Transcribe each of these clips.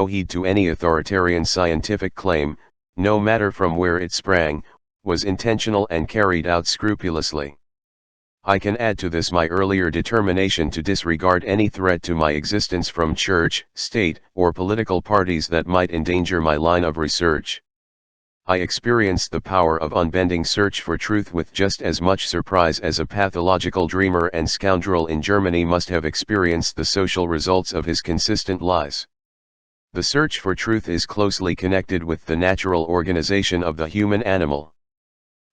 heed to any authoritarian scientific claim, no matter from where it sprang, was intentional and carried out scrupulously. I can add to this my earlier determination to disregard any threat to my existence from church, state, or political parties that might endanger my line of research. I experienced the power of unbending search for truth with just as much surprise as a pathological dreamer and scoundrel in Germany must have experienced the social results of his consistent lies. The search for truth is closely connected with the natural organization of the human animal.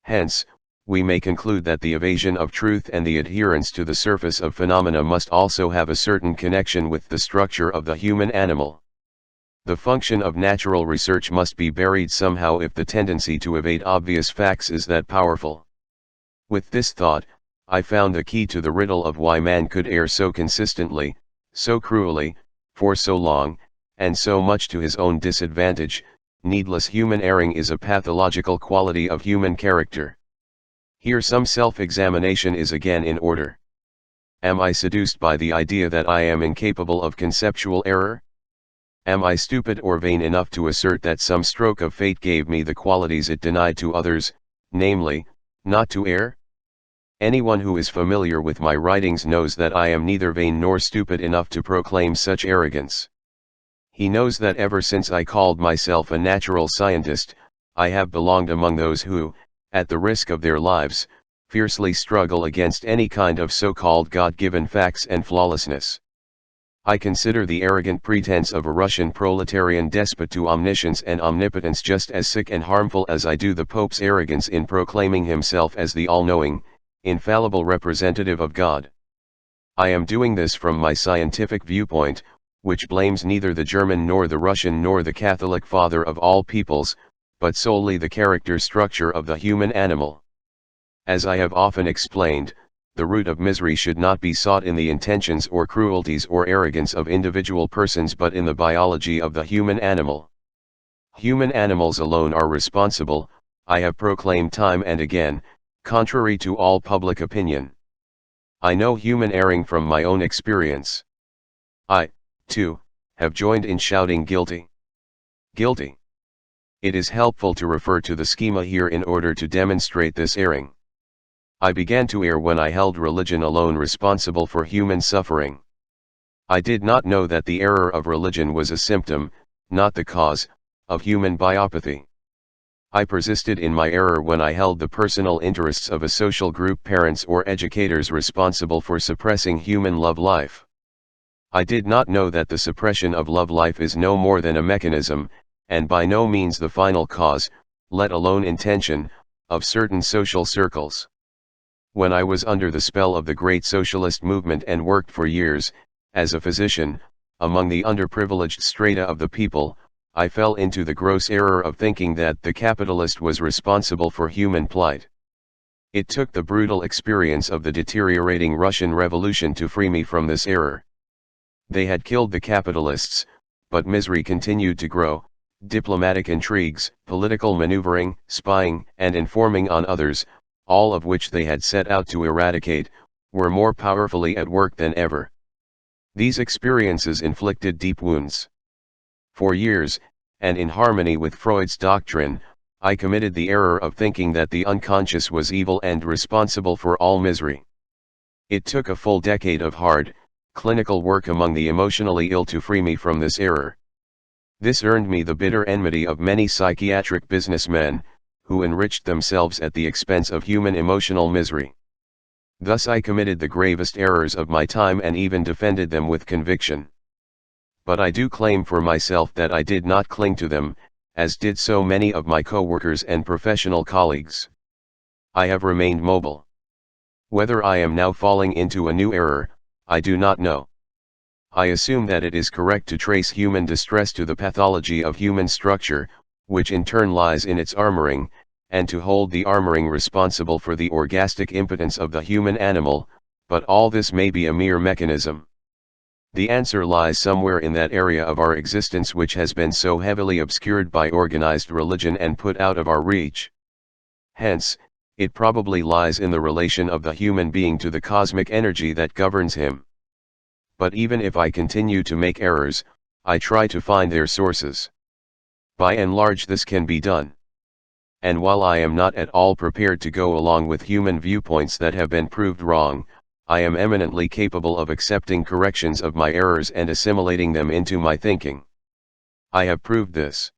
Hence, we may conclude that the evasion of truth and the adherence to the surface of phenomena must also have a certain connection with the structure of the human animal. The function of natural research must be buried somehow if the tendency to evade obvious facts is that powerful. With this thought, I found the key to the riddle of why man could err so consistently, so cruelly, for so long, and so much to his own disadvantage. Needless human erring is a pathological quality of human character. Here some self-examination is again in order. Am I seduced by the idea that I am incapable of conceptual error? Am I stupid or vain enough to assert that some stroke of fate gave me the qualities it denied to others, namely, not to err? Anyone who is familiar with my writings knows that I am neither vain nor stupid enough to proclaim such arrogance. He knows that ever since I called myself a natural scientist, I have belonged among those who, at the risk of their lives, fiercely struggle against any kind of so-called God-given facts and flawlessness. I consider the arrogant pretense of a Russian proletarian despot to omniscience and omnipotence just as sick and harmful as I do the Pope's arrogance in proclaiming himself as the all-knowing, infallible representative of God. I am doing this from my scientific viewpoint, which blames neither the German nor the Russian nor the Catholic father of all peoples, but solely the character structure of the human animal. As I have often explained, the root of misery should not be sought in the intentions or cruelties or arrogance of individual persons but in the biology of the human animal. Human animals alone are responsible, I have proclaimed time and again, contrary to all public opinion. I know human erring from my own experience. I, too, have joined in shouting guilty. Guilty. It is helpful to refer to the schema here in order to demonstrate this erring. I began to err when I held religion alone responsible for human suffering. I did not know that the error of religion was a symptom, not the cause, of human biopathy. I persisted in my error when I held the personal interests of a social group, parents or educators, responsible for suppressing human love life. I did not know that the suppression of love life is no more than a mechanism, and by no means the final cause, let alone intention, of certain social circles. When I was under the spell of the great socialist movement and worked for years, as a physician, among the underprivileged strata of the people, I fell into the gross error of thinking that the capitalist was responsible for human plight. It took the brutal experience of the deteriorating Russian Revolution to free me from this error. They had killed the capitalists, but misery continued to grow. Diplomatic intrigues, political maneuvering, spying, and informing on others, all of which they had set out to eradicate, were more powerfully at work than ever. These experiences inflicted deep wounds. For years, and in harmony with Freud's doctrine, I committed the error of thinking that the unconscious was evil and responsible for all misery. It took a full decade of hard, clinical work among the emotionally ill to free me from this error. This earned me the bitter enmity of many psychiatric businessmen, who enriched themselves at the expense of human emotional misery. Thus I committed the gravest errors of my time and even defended them with conviction. But I do claim for myself that I did not cling to them, as did so many of my co-workers and professional colleagues. I have remained mobile. Whether I am now falling into a new error, I do not know. I assume that it is correct to trace human distress to the pathology of human structure, which in turn lies in its armoring, and to hold the armoring responsible for the orgastic impotence of the human animal, but all this may be a mere mechanism. The answer lies somewhere in that area of our existence which has been so heavily obscured by organized religion and put out of our reach. Hence, it probably lies in the relation of the human being to the cosmic energy that governs him. But even if I continue to make errors, I try to find their sources. By and large this can be done. And while I am not at all prepared to go along with human viewpoints that have been proved wrong, I am eminently capable of accepting corrections of my errors and assimilating them into my thinking. I have proved this.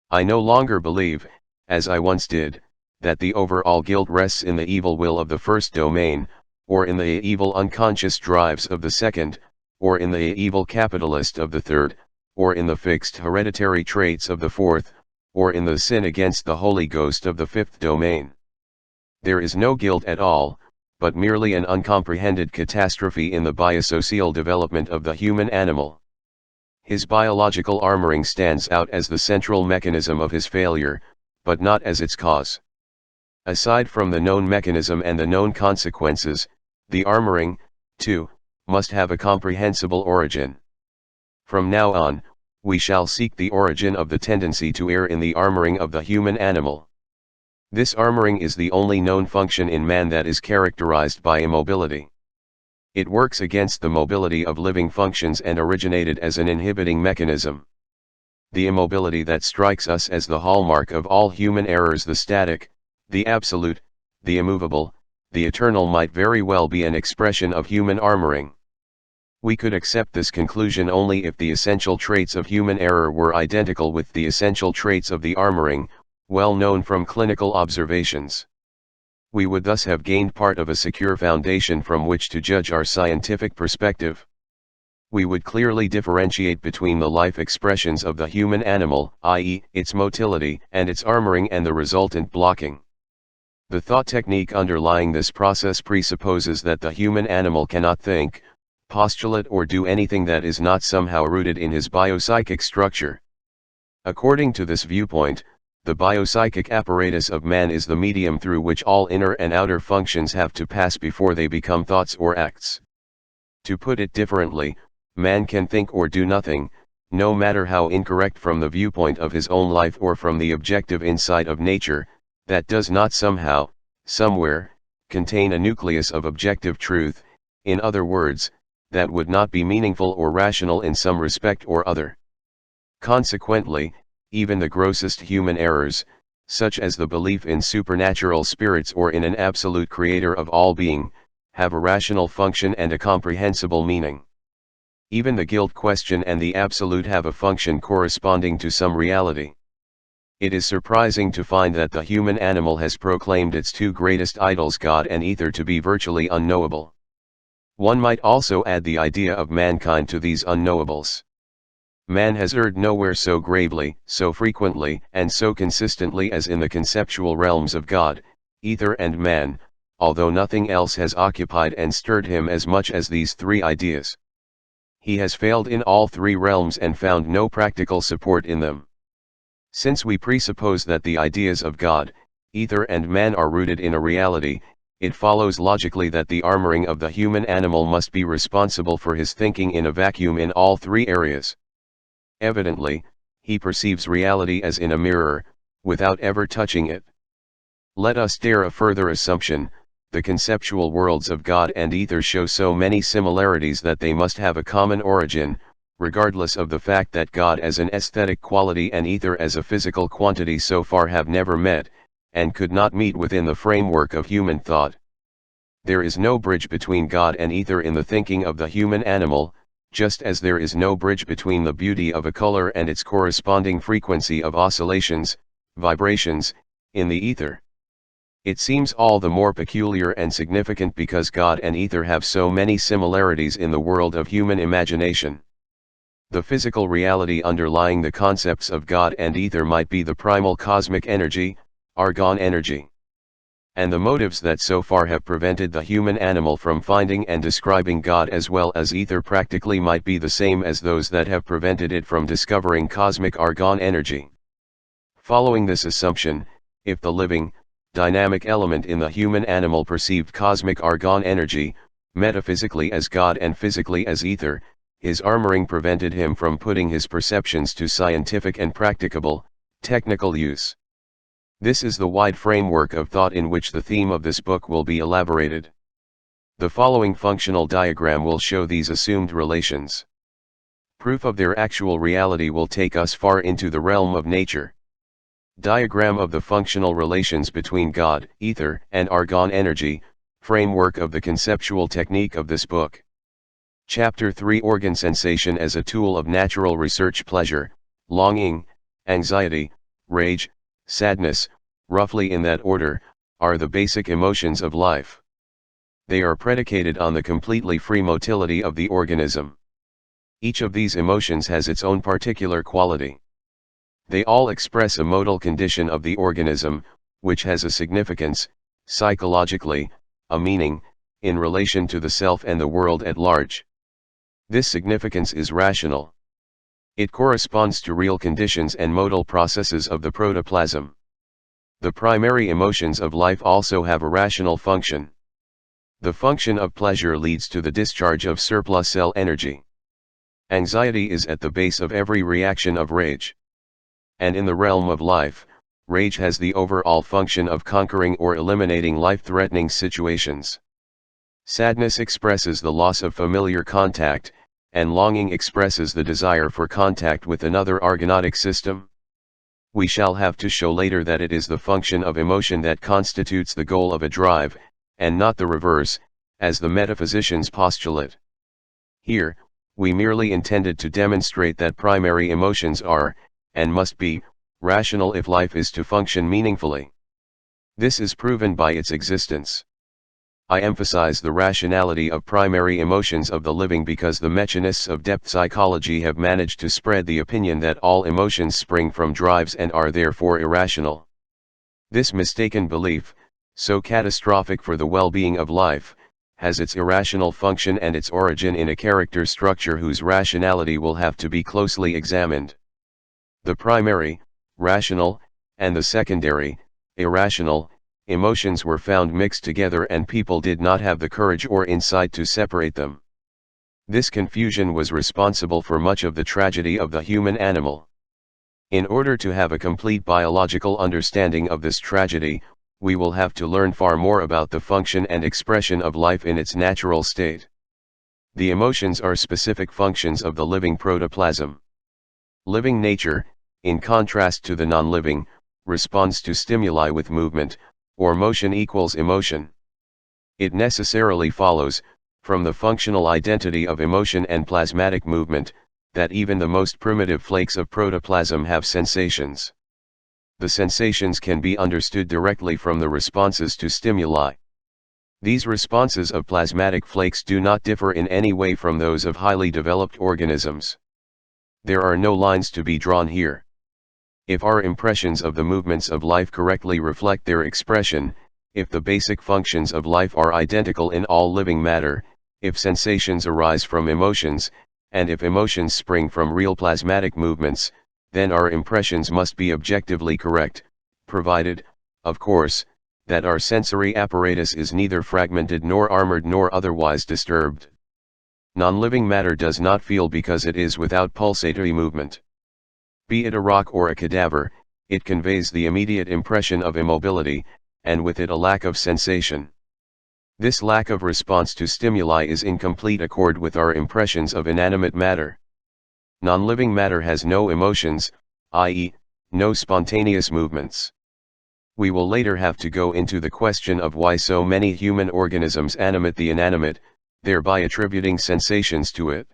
I no longer believe, as I once did, that the overall guilt rests in the evil will of the first domain, or in the evil unconscious drives of the second, or in the evil capitalist of the third, or in the fixed hereditary traits of the fourth, or in the sin against the Holy Ghost of the fifth domain. There is no guilt at all, but merely an uncomprehended catastrophe in the biosocial development of the human animal. His biological armoring stands out as the central mechanism of his failure, but not as its cause. Aside from the known mechanism and the known consequences, the armoring, too, must have a comprehensible origin. From now on, we shall seek the origin of the tendency to err in the armoring of the human animal. This armoring is the only known function in man that is characterized by immobility. It works against the mobility of living functions and originated as an inhibiting mechanism. The immobility that strikes us as the hallmark of all human errors, the static, the absolute, the immovable, the eternal, might very well be an expression of human armoring. We could accept this conclusion only if the essential traits of human error were identical with the essential traits of the armoring, well known from clinical observations. We would thus have gained part of a secure foundation from which to judge our scientific perspective. We would clearly differentiate between the life expressions of the human animal, i.e., its motility and its armoring, and the resultant blocking. The thought technique underlying this process presupposes that the human animal cannot think, postulate, or do anything that is not somehow rooted in his biopsychic structure. According to this viewpoint, the biopsychic apparatus of man is the medium through which all inner and outer functions have to pass before they become thoughts or acts. To put it differently, man can think or do nothing, no matter how incorrect from the viewpoint of his own life or from the objective insight of nature, that does not somehow, somewhere, contain a nucleus of objective truth, in other words, that would not be meaningful or rational in some respect or other. Consequently, even the grossest human errors, such as the belief in supernatural spirits or in an absolute creator of all being, have a rational function and a comprehensible meaning. Even the guilt question and the absolute have a function corresponding to some reality. It is surprising to find that the human animal has proclaimed its two greatest idols, God and ether, to be virtually unknowable. One might also add the idea of mankind to these unknowables. Man has erred nowhere so gravely, so frequently, and so consistently as in the conceptual realms of God, ether, and man, although nothing else has occupied and stirred him as much as these three ideas. He has failed in all three realms and found no practical support in them. Since we presuppose that the ideas of God, ether, and man are rooted in a reality, it follows logically that the armoring of the human animal must be responsible for his thinking in a vacuum in all three areas. Evidently, he perceives reality as in a mirror, without ever touching it. Let us dare a further assumption: the conceptual worlds of God and ether show so many similarities that they must have a common origin, regardless of the fact that God as an aesthetic quality and ether as a physical quantity so far have never met, and could not meet within the framework of human thought. There is no bridge between God and ether in the thinking of the human animal, just as there is no bridge between the beauty of a color and its corresponding frequency of oscillations, vibrations, in the ether. It seems all the more peculiar and significant because God and ether have so many similarities in the world of human imagination. The physical reality underlying the concepts of God and ether might be the primal cosmic energy, argon energy. And the motives that so far have prevented the human animal from finding and describing God as well as ether practically might be the same as those that have prevented it from discovering cosmic argon energy. Following this assumption, if the living, dynamic element in the human animal perceived cosmic argon energy, metaphysically as God and physically as ether, his armoring prevented him from putting his perceptions to scientific and practicable, technical use. This is the wide framework of thought in which the theme of this book will be elaborated. The following functional diagram will show these assumed relations. Proof of their actual reality will take us far into the realm of nature. Diagram of the functional relations between God, ether, and argon energy, framework of the conceptual technique of this book. Chapter 3 Organ sensation as a tool of natural research. Pleasure, longing, anxiety, rage, sadness, roughly in that order, are the basic emotions of life. They are predicated on the completely free motility of the organism. Each of these emotions has its own particular quality. They all express a modal condition of the organism, which has a significance, psychologically, a meaning, in relation to the self and the world at large. This significance is rational. It corresponds to real conditions and modal processes of the protoplasm. The primary emotions of life also have a rational function. The function of pleasure leads to the discharge of surplus cell energy. Anxiety is at the base of every reaction of rage. And in the realm of life, rage has the overall function of conquering or eliminating life-threatening situations. Sadness expresses the loss of familiar contact, and longing expresses the desire for contact with another organotic system. We shall have to show later that it is the function of emotion that constitutes the goal of a drive, and not the reverse, as the metaphysicians postulate. Here, we merely intended to demonstrate that primary emotions are, and must be, rational if life is to function meaningfully. This is proven by its existence. I emphasize the rationality of primary emotions of the living because the mechanists of depth psychology have managed to spread the opinion that all emotions spring from drives and are therefore irrational. This mistaken belief, so catastrophic for the well-being of life, has its irrational function and its origin in a character structure whose rationality will have to be closely examined. The primary, rational, and the secondary, irrational, emotions were found mixed together and people did not have the courage or insight to separate them. This confusion was responsible for much of the tragedy of the human animal. In order to have a complete biological understanding of this tragedy, we will have to learn far more about the function and expression of life in its natural state. The emotions are specific functions of the living protoplasm. Living nature, in contrast to the non-living, responds to stimuli with movement, or motion equals emotion. It necessarily follows, from the functional identity of emotion and plasmatic movement, that even the most primitive flakes of protoplasm have sensations. The sensations can be understood directly from the responses to stimuli. These responses of plasmatic flakes do not differ in any way from those of highly developed organisms. There are no lines to be drawn here. If our impressions of the movements of life correctly reflect their expression, if the basic functions of life are identical in all living matter, if sensations arise from emotions, and if emotions spring from real plasmatic movements, then our impressions must be objectively correct, provided, of course, that our sensory apparatus is neither fragmented nor armored nor otherwise disturbed. Non-living matter does not feel because it is without pulsatory movement. Be it a rock or a cadaver, it conveys the immediate impression of immobility, and with it a lack of sensation. This lack of response to stimuli is in complete accord with our impressions of inanimate matter. Non-living matter has no emotions, i.e., no spontaneous movements. We will later have to go into the question of why so many human organisms animate the inanimate, thereby attributing sensations to it.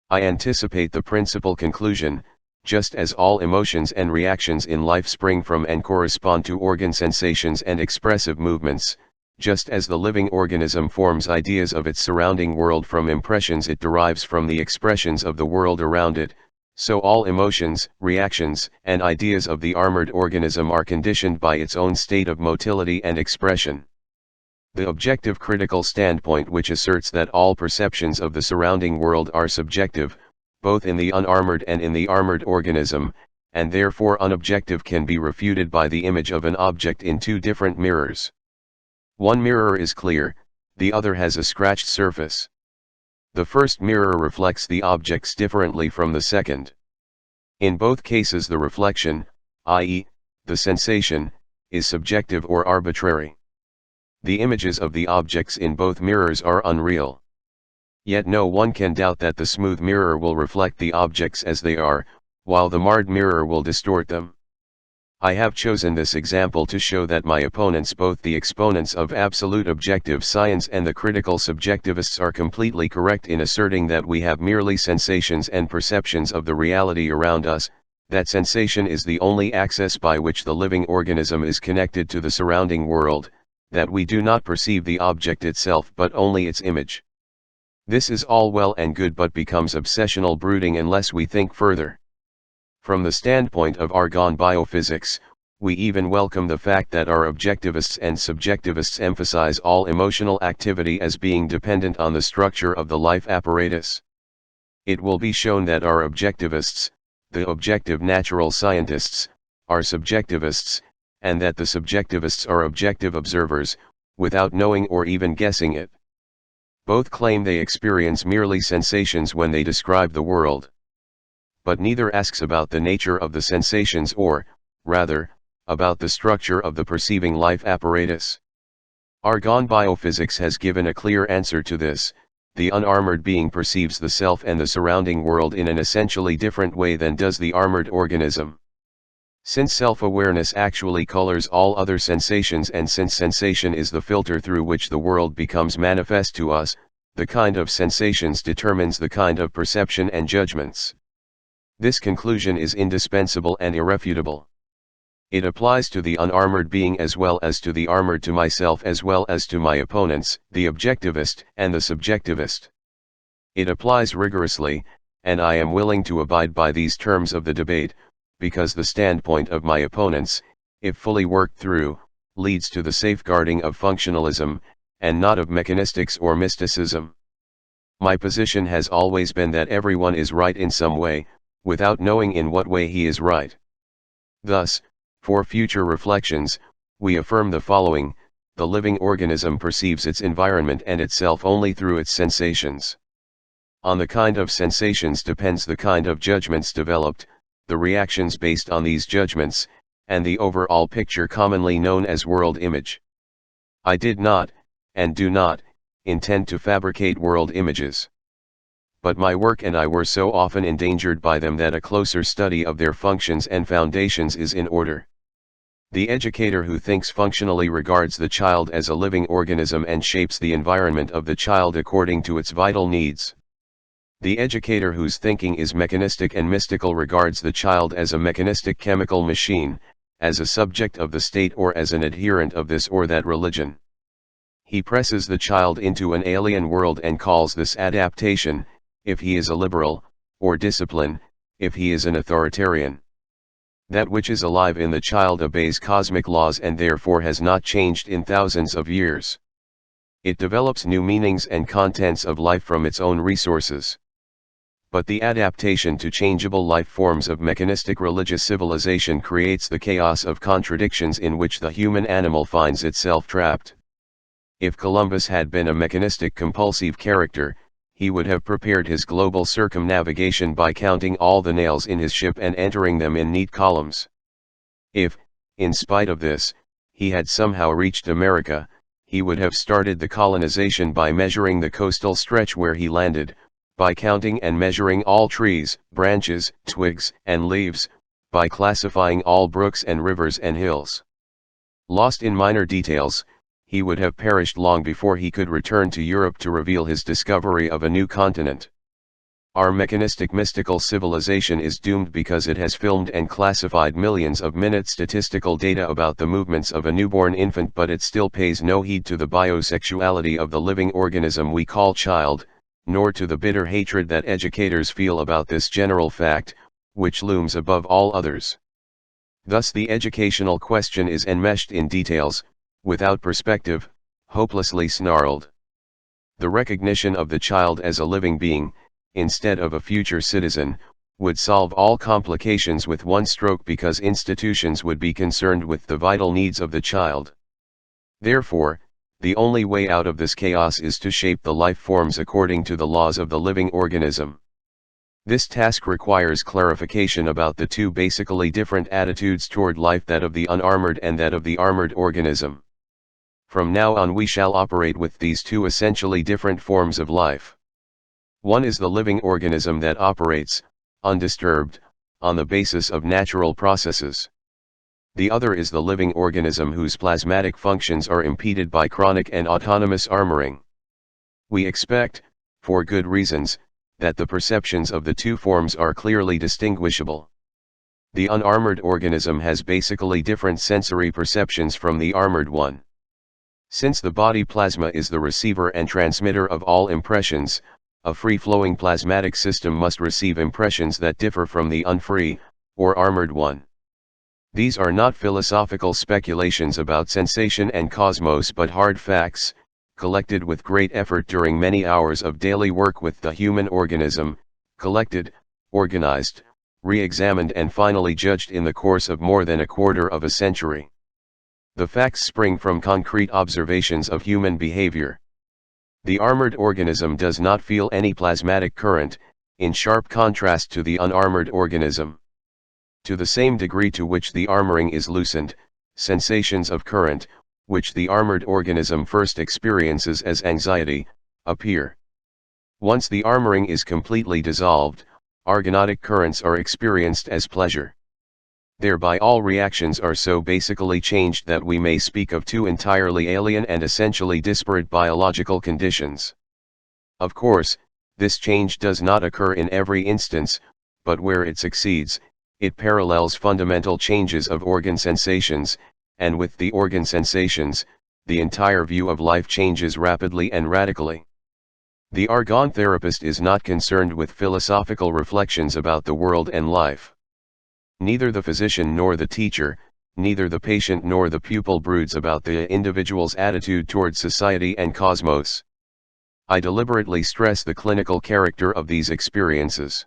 I anticipate the principal conclusion: just as all emotions and reactions in life spring from and correspond to organ sensations and expressive movements, just as the living organism forms ideas of its surrounding world from impressions it derives from the expressions of the world around it, so all emotions, reactions, and ideas of the armored organism are conditioned by its own state of motility and expression. The objective critical standpoint, which asserts that all perceptions of the surrounding world are subjective, both in the unarmored and in the armored organism, and therefore unobjective, can be refuted by the image of an object in two different mirrors. One mirror is clear, the other has a scratched surface. The first mirror reflects the objects differently from the second. In both cases the reflection, i.e., the sensation, is subjective or arbitrary. The images of the objects in both mirrors are unreal. Yet no one can doubt that the smooth mirror will reflect the objects as they are, while the marred mirror will distort them. I have chosen this example to show that my opponents, both the exponents of absolute objective science and the critical subjectivists, are completely correct in asserting that we have merely sensations and perceptions of the reality around us, that sensation is the only access by which the living organism is connected to the surrounding world, that we do not perceive the object itself but only its image. This is all well and good, but becomes obsessional brooding unless we think further. From the standpoint of argon biophysics, we even welcome the fact that our objectivists and subjectivists emphasize all emotional activity as being dependent on the structure of the life apparatus. It will be shown that our objectivists, the objective natural scientists, are subjectivists, and that the subjectivists are objective observers, without knowing or even guessing it. Both claim they experience merely sensations when they describe the world. But neither asks about the nature of the sensations or, rather, about the structure of the perceiving life apparatus. Argon biophysics has given a clear answer to this. The unarmored being perceives the self and the surrounding world in an essentially different way than does the armored organism. Since self-awareness actually colors all other sensations, and since sensation is the filter through which the world becomes manifest to us, the kind of sensations determines the kind of perception and judgments. This conclusion is indispensable and irrefutable. It applies to the unarmored being as well as to the armored, to myself as well as to my opponents, the objectivist and the subjectivist. It applies rigorously, and I am willing to abide by these terms of the debate, because the standpoint of my opponents, if fully worked through, leads to the safeguarding of functionalism, and not of mechanistics or mysticism. My position has always been that everyone is right in some way, without knowing in what way he is right. Thus, for future reflections, we affirm the following: the living organism perceives its environment and itself only through its sensations. On the kind of sensations depends the kind of judgments developed, the reactions based on these judgments, and the overall picture commonly known as world image. I did not, and do not, intend to fabricate world images. But my work and I were so often endangered by them that a closer study of their functions and foundations is in order. The educator who thinks functionally regards the child as a living organism and shapes the environment of the child according to its vital needs. The educator whose thinking is mechanistic and mystical regards the child as a mechanistic chemical machine, as a subject of the state or as an adherent of this or that religion. He presses the child into an alien world and calls this adaptation, if he is a liberal, or discipline, if he is an authoritarian. That which is alive in the child obeys cosmic laws and therefore has not changed in thousands of years. It develops new meanings and contents of life from its own resources. But the adaptation to changeable life forms of mechanistic religious civilization creates the chaos of contradictions in which the human animal finds itself trapped. If Columbus had been a mechanistic compulsive character, he would have prepared his global circumnavigation by counting all the nails in his ship and entering them in neat columns. If, in spite of this, he had somehow reached America, he would have started the colonization by measuring the coastal stretch where he landed, by counting and measuring all trees, branches, twigs, and leaves, by classifying all brooks and rivers and hills. Lost in minor details, he would have perished long before he could return to Europe to reveal his discovery of a new continent. Our mechanistic mystical civilization is doomed because it has filmed and classified millions of minute statistical data about the movements of a newborn infant, but it still pays no heed to the biosexuality of the living organism we call child, nor to the bitter hatred that educators feel about this general fact, which looms above all others. Thus the educational question is enmeshed in details, without perspective, hopelessly snarled. The recognition of the child as a living being, instead of a future citizen, would solve all complications with one stroke, because institutions would be concerned with the vital needs of the child. Therefore, the only way out of this chaos is to shape the life forms according to the laws of the living organism. This task requires clarification about the two basically different attitudes toward life, that of the unarmored and that of the armored organism. From now on we shall operate with these two essentially different forms of life. One is the living organism that operates, undisturbed, on the basis of natural processes. The other is the living organism whose plasmatic functions are impeded by chronic and autonomous armoring. We expect, for good reasons, that the perceptions of the two forms are clearly distinguishable. The unarmored organism has basically different sensory perceptions from the armored one. Since the body plasma is the receiver and transmitter of all impressions, a free-flowing plasmatic system must receive impressions that differ from the unfree, or armored one. These are not philosophical speculations about sensation and cosmos but hard facts, collected with great effort during many hours of daily work with the human organism, collected, organized, re-examined and finally judged in the course of more than a quarter of a century. The facts spring from concrete observations of human behavior. The armored organism does not feel any plasmatic current, in sharp contrast to the unarmored organism. To the same degree to which the armoring is loosened, sensations of current, which the armored organism first experiences as anxiety, appear. Once the armoring is completely dissolved, argonautic currents are experienced as pleasure. Thereby all reactions are so basically changed that we may speak of two entirely alien and essentially disparate biological conditions. Of course, this change does not occur in every instance, but where it succeeds, it parallels fundamental changes of organ sensations, and with the organ sensations, the entire view of life changes rapidly and radically. The argon therapist is not concerned with philosophical reflections about the world and life. Neither the physician nor the teacher, neither the patient nor the pupil broods about the individual's attitude towards society and cosmos. I deliberately stress the clinical character of these experiences.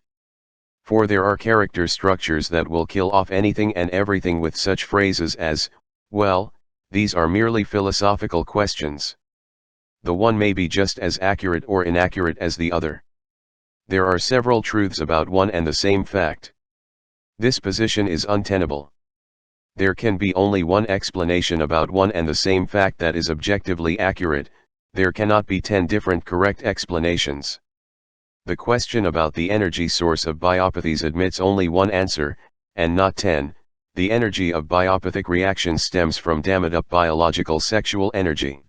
For there are character structures that will kill off anything and everything with such phrases as, well, these are merely philosophical questions. The one may be just as accurate or inaccurate as the other. There are several truths about one and the same fact. This position is untenable. There can be only one explanation about one and the same fact that is objectively accurate, there cannot be 10 different correct explanations. The question about the energy source of biopathies admits only one answer, and not 10, the energy of biopathic reactions stems from dammed up biological sexual energy.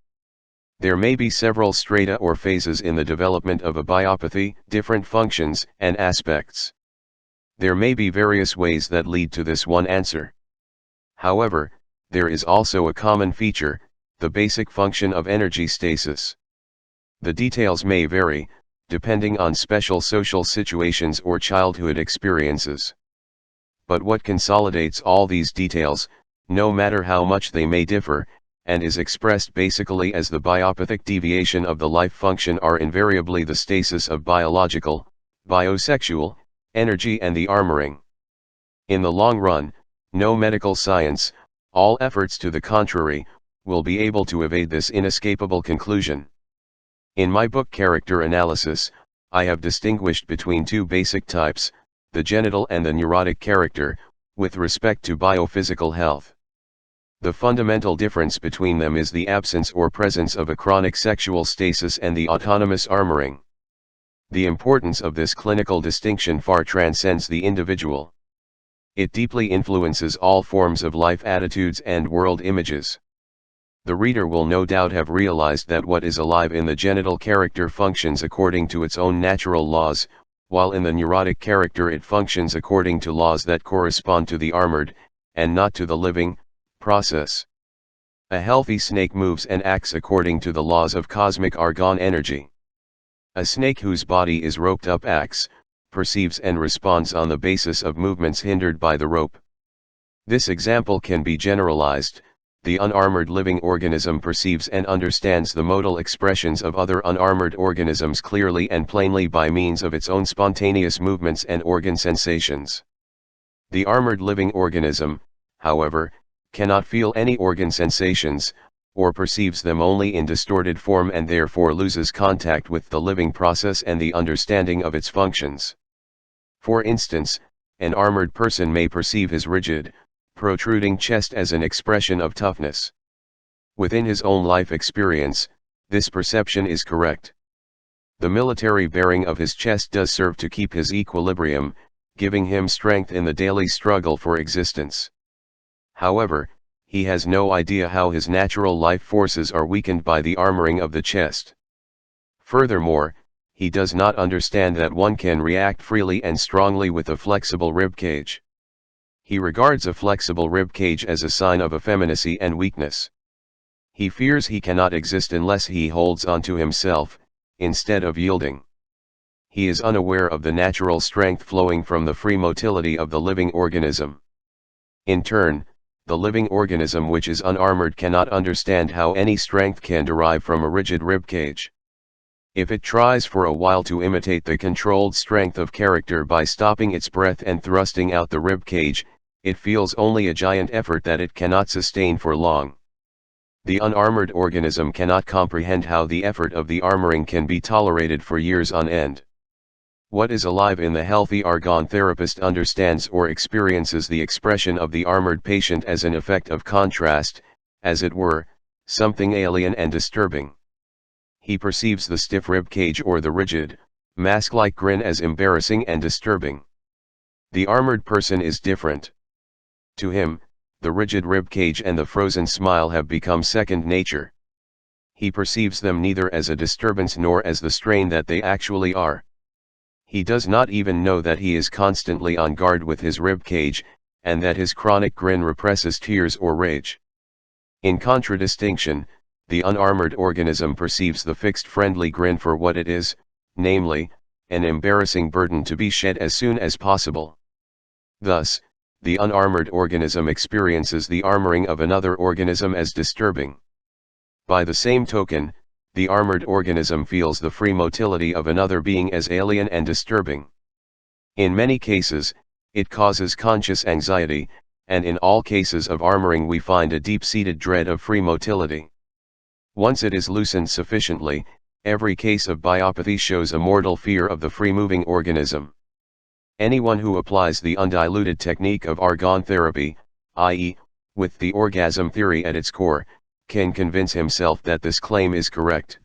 There may be several strata or phases in the development of a biopathy, different functions and aspects. There may be various ways that lead to this one answer. However, there is also a common feature, the basic function of energy stasis. The details may vary, depending on special social situations or childhood experiences. But what consolidates all these details, no matter how much they may differ, and is expressed basically as the biopathic deviation of the life function are invariably the stasis of biological, biosexual, energy and the armoring. In the long run, no medical science, all efforts to the contrary, will be able to evade this inescapable conclusion. In my book Character Analysis, I have distinguished between two basic types, the genital and the neurotic character, with respect to biophysical health. The fundamental difference between them is the absence or presence of a chronic sexual stasis and the autonomous armoring. The importance of this clinical distinction far transcends the individual. It deeply influences all forms of life attitudes and world images. The reader will no doubt have realized that what is alive in the genital character functions according to its own natural laws, while in the neurotic character it functions according to laws that correspond to the armored, and not to the living, process. A healthy snake moves and acts according to the laws of cosmic argon energy. A snake whose body is roped up acts, perceives and responds on the basis of movements hindered by the rope. This example can be generalized. The unarmored living organism perceives and understands the modal expressions of other unarmored organisms clearly and plainly by means of its own spontaneous movements and organ sensations. The armored living organism, however, cannot feel any organ sensations, or perceives them only in distorted form and therefore loses contact with the living process and the understanding of its functions. For instance, an armored person may perceive his rigid, protruding chest as an expression of toughness. Within his own life experience, this perception is correct. The military bearing of his chest does serve to keep his equilibrium, giving him strength in the daily struggle for existence. However, he has no idea how his natural life forces are weakened by the armoring of the chest. Furthermore, he does not understand that one can react freely and strongly with a flexible rib cage. He regards a flexible rib cage as a sign of effeminacy and weakness. He fears he cannot exist unless he holds on to himself, instead of yielding. He is unaware of the natural strength flowing from the free motility of the living organism. In turn, the living organism which is unarmored cannot understand how any strength can derive from a rigid rib cage. If it tries for a while to imitate the controlled strength of character by stopping its breath and thrusting out the rib cage, it feels only a giant effort that it cannot sustain for long. The unarmored organism cannot comprehend how the effort of the armoring can be tolerated for years on end. What is alive in the healthy argon therapist understands or experiences the expression of the armored patient as an effect of contrast, as it were, something alien and disturbing. He perceives the stiff rib cage or the rigid, mask-like grin as embarrassing and disturbing. The armored person is different. To him, the rigid rib cage and the frozen smile have become second nature. He perceives them neither as a disturbance nor as the strain that they actually are. He does not even know that he is constantly on guard with his rib cage, and that his chronic grin represses tears or rage. In contradistinction, the unarmored organism perceives the fixed friendly grin for what it is, namely, an embarrassing burden to be shed as soon as possible. Thus, the unarmored organism experiences the armoring of another organism as disturbing. By the same token, the armored organism feels the free motility of another being as alien and disturbing. In many cases, it causes conscious anxiety, and in all cases of armoring we find a deep-seated dread of free motility. Once it is loosened sufficiently, every case of biopathy shows a mortal fear of the free-moving organism. Anyone who applies the undiluted technique of argon therapy, i.e., with the orgasm theory at its core, can convince himself that this claim is correct.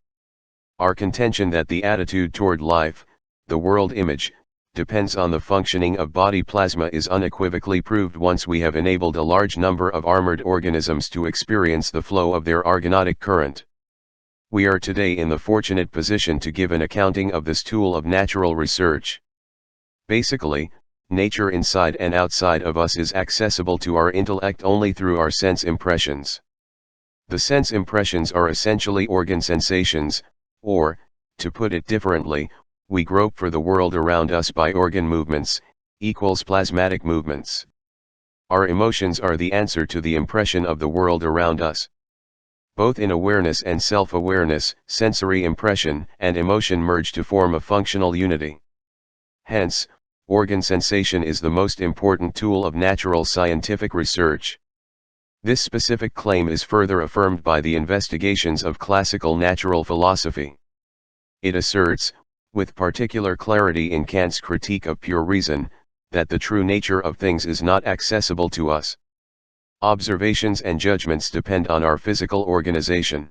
Our contention that the attitude toward life, the world image, depends on the functioning of body plasma is unequivocally proved once we have enabled a large number of armored organisms to experience the flow of their argonatic current. We are today in the fortunate position to give an accounting of this tool of natural research. Basically, nature inside and outside of us is accessible to our intellect only through our sense impressions. The sense impressions are essentially organ sensations, or, to put it differently, we grope for the world around us by organ movements, equals plasmatic movements. Our emotions are the answer to the impression of the world around us. Both in awareness and self-awareness, sensory impression and emotion merge to form a functional unity. Hence, organ sensation is the most important tool of natural scientific research. This specific claim is further affirmed by the investigations of classical natural philosophy. It asserts, with particular clarity in Kant's critique of pure reason, that the true nature of things is not accessible to us. Observations and judgments depend on our physical organization.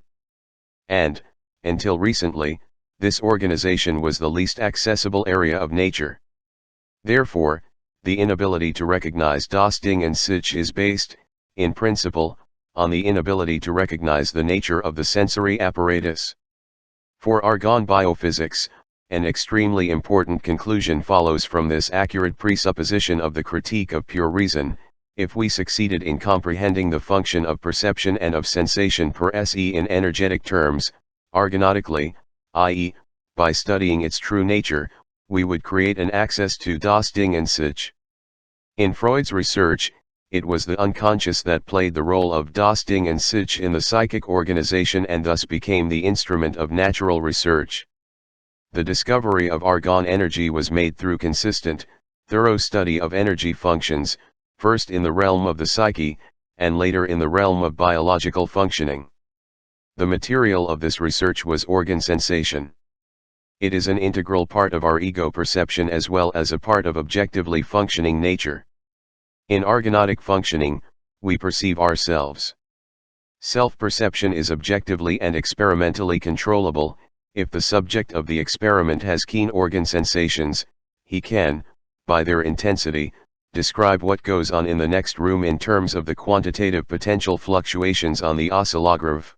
And, until recently, this organization was the least accessible area of nature. Therefore, the inability to recognize das Ding and sich is based, in principle, on the inability to recognize the nature of the sensory apparatus. For argon biophysics, an extremely important conclusion follows from this accurate presupposition of the critique of pure reason. If we succeeded in comprehending the function of perception and of sensation per se in energetic terms, argonautically, i.e., by studying its true nature, we would create an access to das Ding and sich. In Freud's research, it was the unconscious that played the role of das Ding and sich in the psychic organization and thus became the instrument of natural research. The discovery of argon energy was made through consistent, thorough study of energy functions, first in the realm of the psyche, and later in the realm of biological functioning. The material of this research was organ sensation. It is an integral part of our ego perception as well as a part of objectively functioning nature. In argonautic functioning, we perceive ourselves. Self-perception is objectively and experimentally controllable, If the subject of the experiment has keen organ sensations, he can, by their intensity, describe what goes on in the next room in terms of the quantitative potential fluctuations on the oscillograph.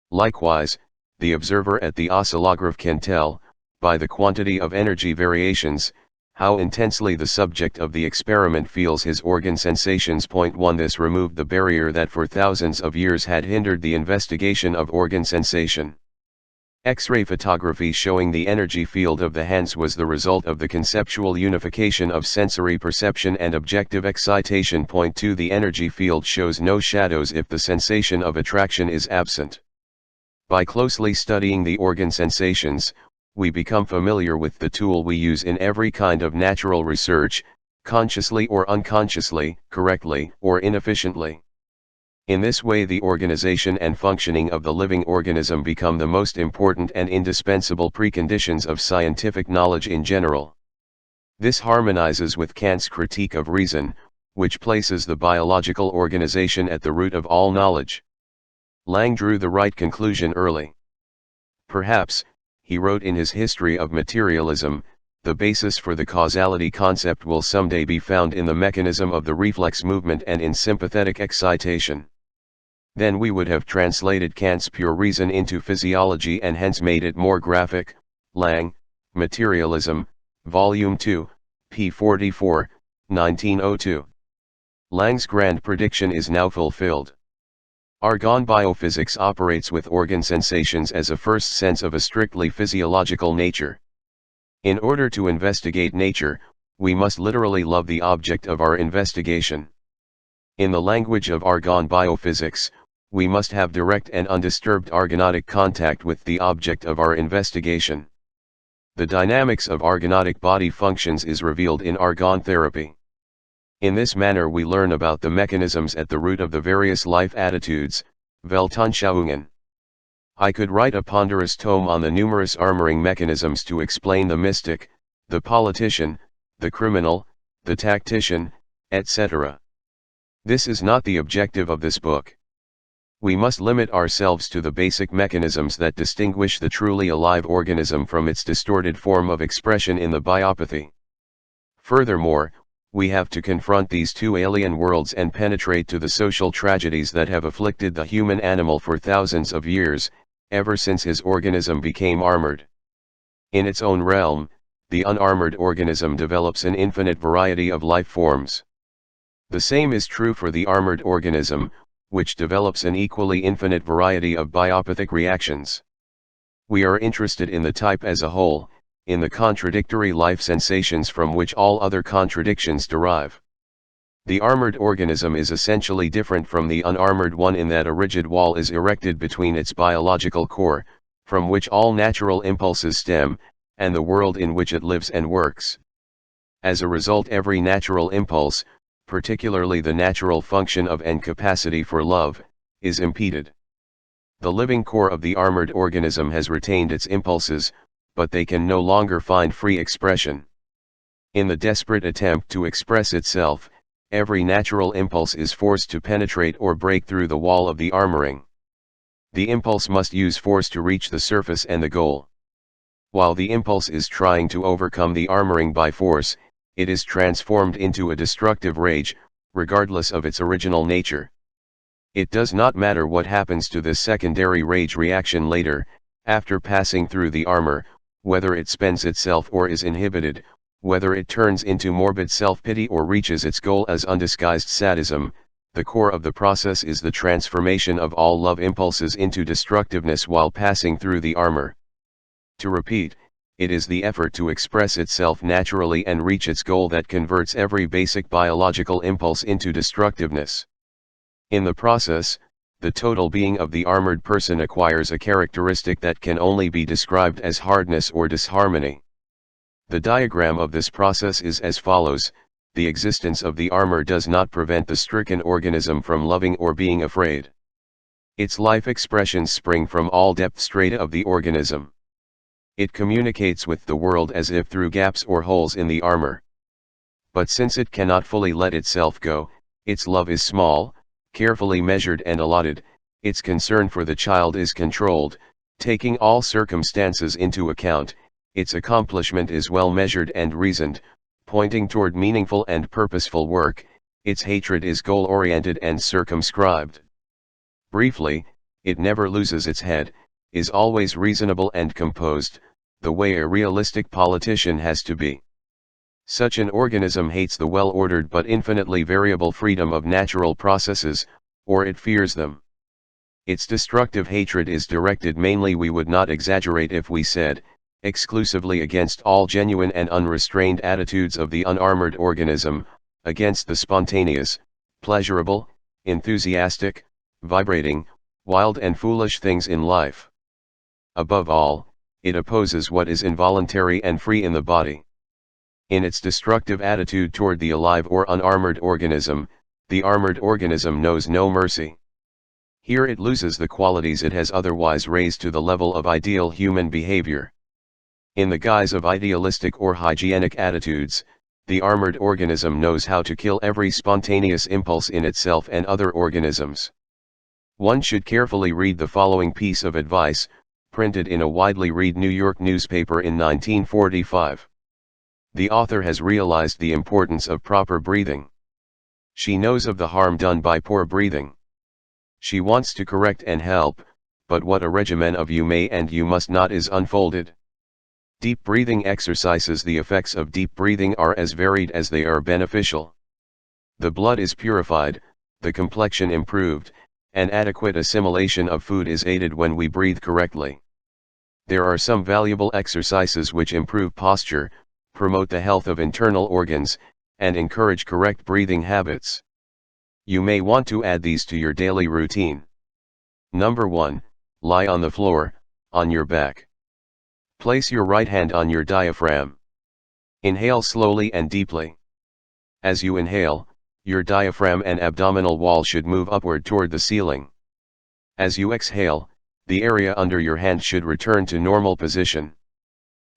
Likewise, the observer at the oscillograph can tell, by the quantity of energy variations, how intensely the subject of the experiment feels his organ sensations. 1. This removed the barrier that for thousands of years had hindered the investigation of organ sensation. X-ray photography showing the energy field of the hands was the result of the conceptual unification of sensory perception and objective excitation. 2. The energy field shows no shadows if the sensation of attraction is absent. By closely studying the organ sensations, we become familiar with the tool we use in every kind of natural research, consciously or unconsciously, correctly or inefficiently. In this way, the organization and functioning of the living organism become the most important and indispensable preconditions of scientific knowledge in general. This harmonizes with Kant's critique of reason, which places the biological organization at the root of all knowledge. Lang drew the right conclusion early. Perhaps, he wrote in his History of Materialism, the basis for the causality concept will someday be found in the mechanism of the reflex movement and in sympathetic excitation. Then we would have translated Kant's pure reason into physiology and hence made it more graphic. Lang, Materialism, Volume 2, p. 44, 1902. Lang's grand prediction is now fulfilled. Argon biophysics operates with organ sensations as a first sense of a strictly physiological nature. In order to investigate nature, we must literally love the object of our investigation. In the language of argon biophysics, we must have direct and undisturbed argonotic contact with the object of our investigation. The dynamics of argonotic body functions is revealed in argon therapy. In this manner we learn about the mechanisms at the root of the various life attitudes, Weltanschauungen. I could write a ponderous tome on the numerous armoring mechanisms to explain the mystic, the politician, the criminal, the tactician, etc. This is not the objective of this book. We must limit ourselves to the basic mechanisms that distinguish the truly alive organism from its distorted form of expression in the biopathy. Furthermore, we have to confront these two alien worlds and penetrate to the social tragedies that have afflicted the human animal for thousands of years, ever since his organism became armored. In its own realm, the unarmored organism develops an infinite variety of life forms. The same is true for the armored organism, which develops an equally infinite variety of biopathic reactions. We are interested in the type as a whole, in the contradictory life sensations from which all other contradictions derive. The armored organism is essentially different from the unarmored one in that a rigid wall is erected between its biological core, from which all natural impulses stem, and the world in which it lives and works. As a result, every natural impulse, particularly the natural function of and capacity for love, is impeded. The living core of the armored organism has retained its impulses, but they can no longer find free expression. In the desperate attempt to express itself, every natural impulse is forced to penetrate or break through the wall of the armoring. The impulse must use force to reach the surface and the goal. While the impulse is trying to overcome the armoring by force, it is transformed into a destructive rage, regardless of its original nature. It does not matter what happens to this secondary rage reaction later, after passing through the armor, whether it spends itself or is inhibited, whether it turns into morbid self-pity or reaches its goal as undisguised sadism. The core of the process is the transformation of all love impulses into destructiveness while passing through the armor. To repeat, it is the effort to express itself naturally and reach its goal that converts every basic biological impulse into destructiveness. In the process, the total being of the armored person acquires a characteristic that can only be described as hardness or disharmony. The diagram of this process is as follows: the existence of the armor does not prevent the stricken organism from loving or being afraid. Its life expressions spring from all depth strata of the organism. It communicates with the world as if through gaps or holes in the armor. But since it cannot fully let itself go, its love is small, carefully measured and allotted, its concern for the child is controlled, Taking all circumstances into account, its accomplishment is well measured and reasoned, pointing toward meaningful and purposeful work. Its hatred is goal-oriented and circumscribed. Briefly, it never loses its head, is always reasonable and composed, the way a realistic politician has to be. Such an organism hates the well-ordered but infinitely variable freedom of natural processes, or it fears them. Its destructive hatred is directed mainly, we would not exaggerate if we said, exclusively against all genuine and unrestrained attitudes of the unarmored organism, against the spontaneous, pleasurable, enthusiastic, vibrating, wild and foolish things in life. Above all, it opposes what is involuntary and free in the body. In its destructive attitude toward the alive or unarmored organism, the armored organism knows no mercy. Here it loses the qualities it has otherwise raised to the level of ideal human behavior. In the guise of idealistic or hygienic attitudes, the armored organism knows how to kill every spontaneous impulse in itself and other organisms. One should carefully read the following piece of advice, printed in a widely read New York newspaper in 1945. The author has realized the importance of proper breathing. She knows of the harm done by poor breathing. She wants to correct and help, but what a regimen of you may and you must not is unfolded. Deep breathing exercises. The effects of deep breathing are as varied as they are beneficial. The blood is purified, the complexion improved, and adequate assimilation of food is aided when we breathe correctly. There are some valuable exercises which improve posture, promote the health of internal organs, and encourage correct breathing habits. You may want to add these to your daily routine. Number 1, lie on the floor, on your back. Place your right hand on your diaphragm. Inhale slowly and deeply. As you inhale, your diaphragm and abdominal wall should move upward toward the ceiling. As you exhale, the area under your hand should return to normal position.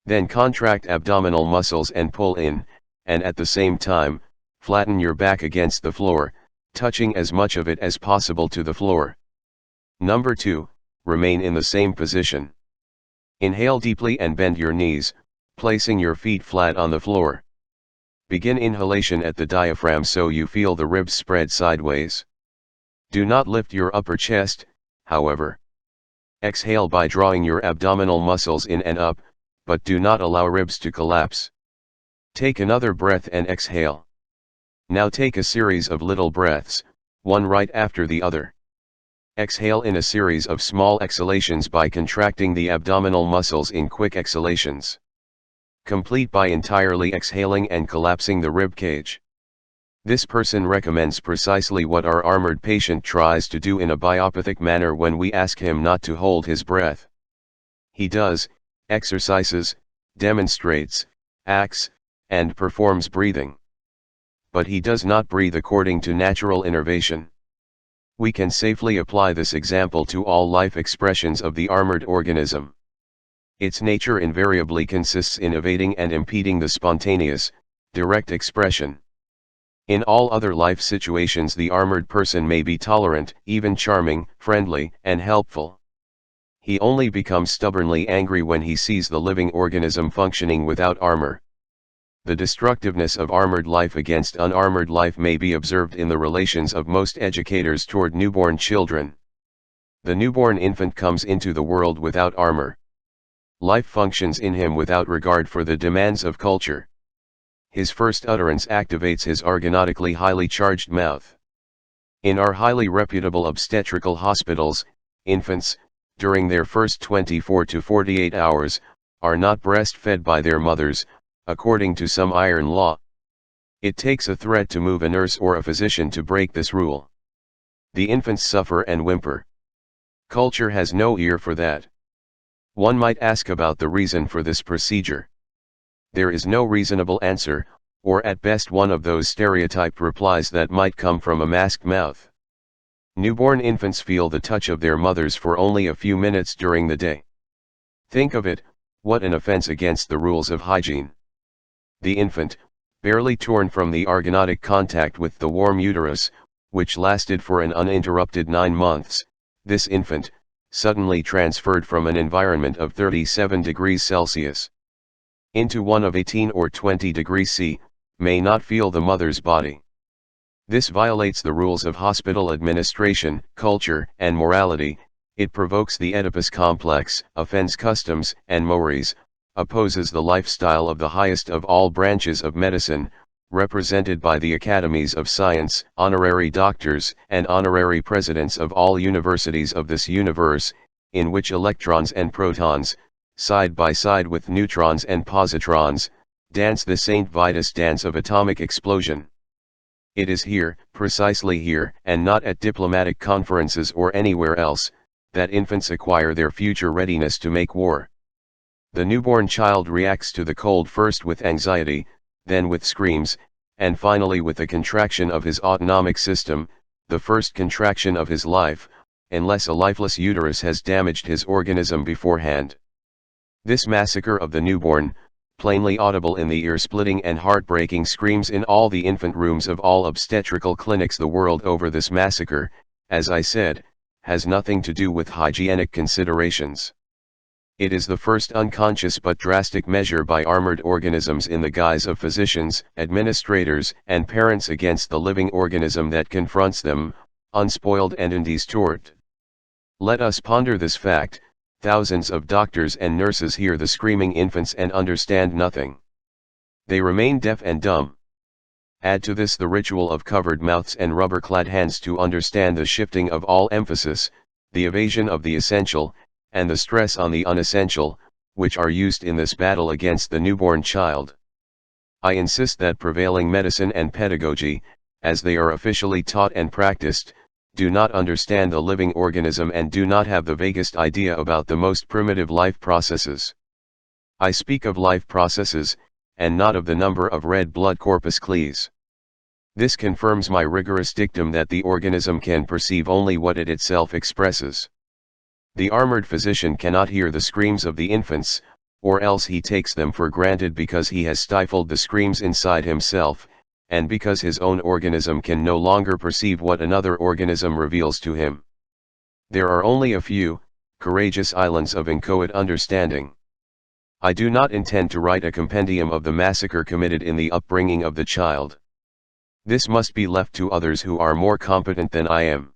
Then contract abdominal muscles and pull in, and at the same time, flatten your back against the floor, touching as much of it as possible to the floor. Number 2, remain in the same position. Inhale deeply and bend your knees, placing your feet flat on the floor. Begin inhalation at the diaphragm so you feel the ribs spread sideways. Do not lift your upper chest, however. Exhale by drawing your abdominal muscles in and up, but do not allow ribs to collapse. Take another breath and exhale. Now take a series of little breaths, one right after the other. Exhale in a series of small exhalations by contracting the abdominal muscles in quick exhalations. Complete by entirely exhaling and collapsing the rib cage. This person recommends precisely what our armored patient tries to do in a biopathic manner when we ask him not to hold his breath. He does, exercises, demonstrates, acts, and performs breathing. But he does not breathe according to natural innervation. We can safely apply this example to all life expressions of the armored organism. Its nature invariably consists in evading and impeding the spontaneous, direct expression. In all other life situations the armored person may be tolerant, even charming, friendly, and helpful. He only becomes stubbornly angry when he sees the living organism functioning without armor. The destructiveness of armored life against unarmored life may be observed in the relations of most educators toward newborn children. The newborn infant comes into the world without armor. Life functions in him without regard for the demands of culture. His first utterance activates his organotically highly charged mouth. In our highly reputable obstetrical hospitals, infants, during their first 24 to 48 hours, are not breastfed by their mothers, according to some iron law. It takes a threat to move a nurse or a physician to break this rule. The infants suffer and whimper. Culture has no ear for that. One might ask about the reason for this procedure. There is no reasonable answer, or at best one of those stereotyped replies that might come from a masked mouth. Newborn infants feel the touch of their mothers for only a few minutes during the day. Think of it, what an offense against the rules of hygiene. The infant, barely torn from the organotic contact with the warm uterus, which lasted for an uninterrupted 9 months, this infant, suddenly transferred from an environment of 37 degrees Celsius into one of 18 or 20 degrees C, may not feel the mother's body. This violates the rules of hospital administration, culture, and morality. It provokes the Oedipus complex, offends customs and mores, opposes the lifestyle of the highest of all branches of medicine, represented by the academies of science, honorary doctors, and honorary presidents of all universities of this universe, in which electrons and protons, side by side with neutrons and positrons, dance the St. Vitus dance of atomic explosion. It is here, precisely here, and not at diplomatic conferences or anywhere else, that infants acquire their future readiness to make war. The newborn child reacts to the cold first with anxiety, then with screams, and finally with a contraction of his autonomic system, the first contraction of his life, unless a lifeless uterus has damaged his organism beforehand. This massacre of the newborn, plainly audible in the ear-splitting and heartbreaking screams in all the infant rooms of all obstetrical clinics the world over, this massacre, as I said, has nothing to do with hygienic considerations. It is the first unconscious but drastic measure by armored organisms in the guise of physicians, administrators, and parents against the living organism that confronts them, unspoiled and undistort. Let us ponder this fact. Thousands of doctors and nurses hear the screaming infants and understand nothing. They remain deaf and dumb. Add to this the ritual of covered mouths and rubber-clad hands to understand the shifting of all emphasis, the evasion of the essential, and the stress on the unessential, which are used in this battle against the newborn child. I insist that prevailing medicine and pedagogy, as they are officially taught and practiced, do not understand the living organism and do not have the vaguest idea about the most primitive life processes. I speak of life processes, and not of the number of red blood corpuscles. This confirms my rigorous dictum that the organism can perceive only what it itself expresses. The armored physician cannot hear the screams of the infants, or else he takes them for granted because he has stifled the screams inside himself, and because his own organism can no longer perceive what another organism reveals to him. There are only a few, courageous islands of inchoate understanding. I do not intend to write a compendium of the massacre committed in the upbringing of the child. This must be left to others who are more competent than I am.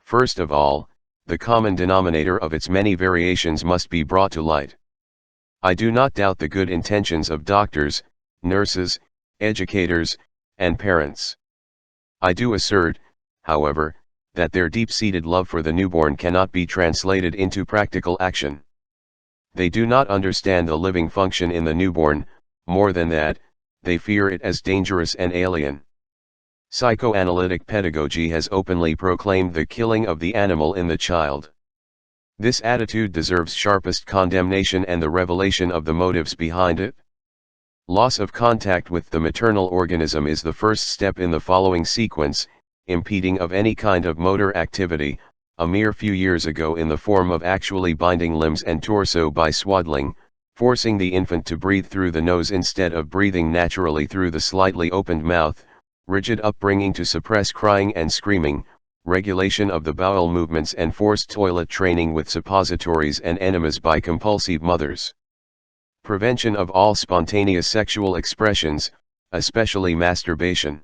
First of all, the common denominator of its many variations must be brought to light. I do not doubt the good intentions of doctors, nurses, educators, and parents. I do assert, however, that their deep-seated love for the newborn cannot be translated into practical action. They do not understand the living function in the newborn, more than that, they fear it as dangerous and alien. Psychoanalytic pedagogy has openly proclaimed the killing of the animal in the child. This attitude deserves sharpest condemnation and the revelation of the motives behind it. Loss of contact with the maternal organism is the first step in the following sequence: impeding of any kind of motor activity, a mere few years ago in the form of actually binding limbs and torso by swaddling, forcing the infant to breathe through the nose instead of breathing naturally through the slightly opened mouth, rigid upbringing to suppress crying and screaming, regulation of the bowel movements and forced toilet training with suppositories and enemas by compulsive mothers. Prevention of all spontaneous sexual expressions, especially masturbation.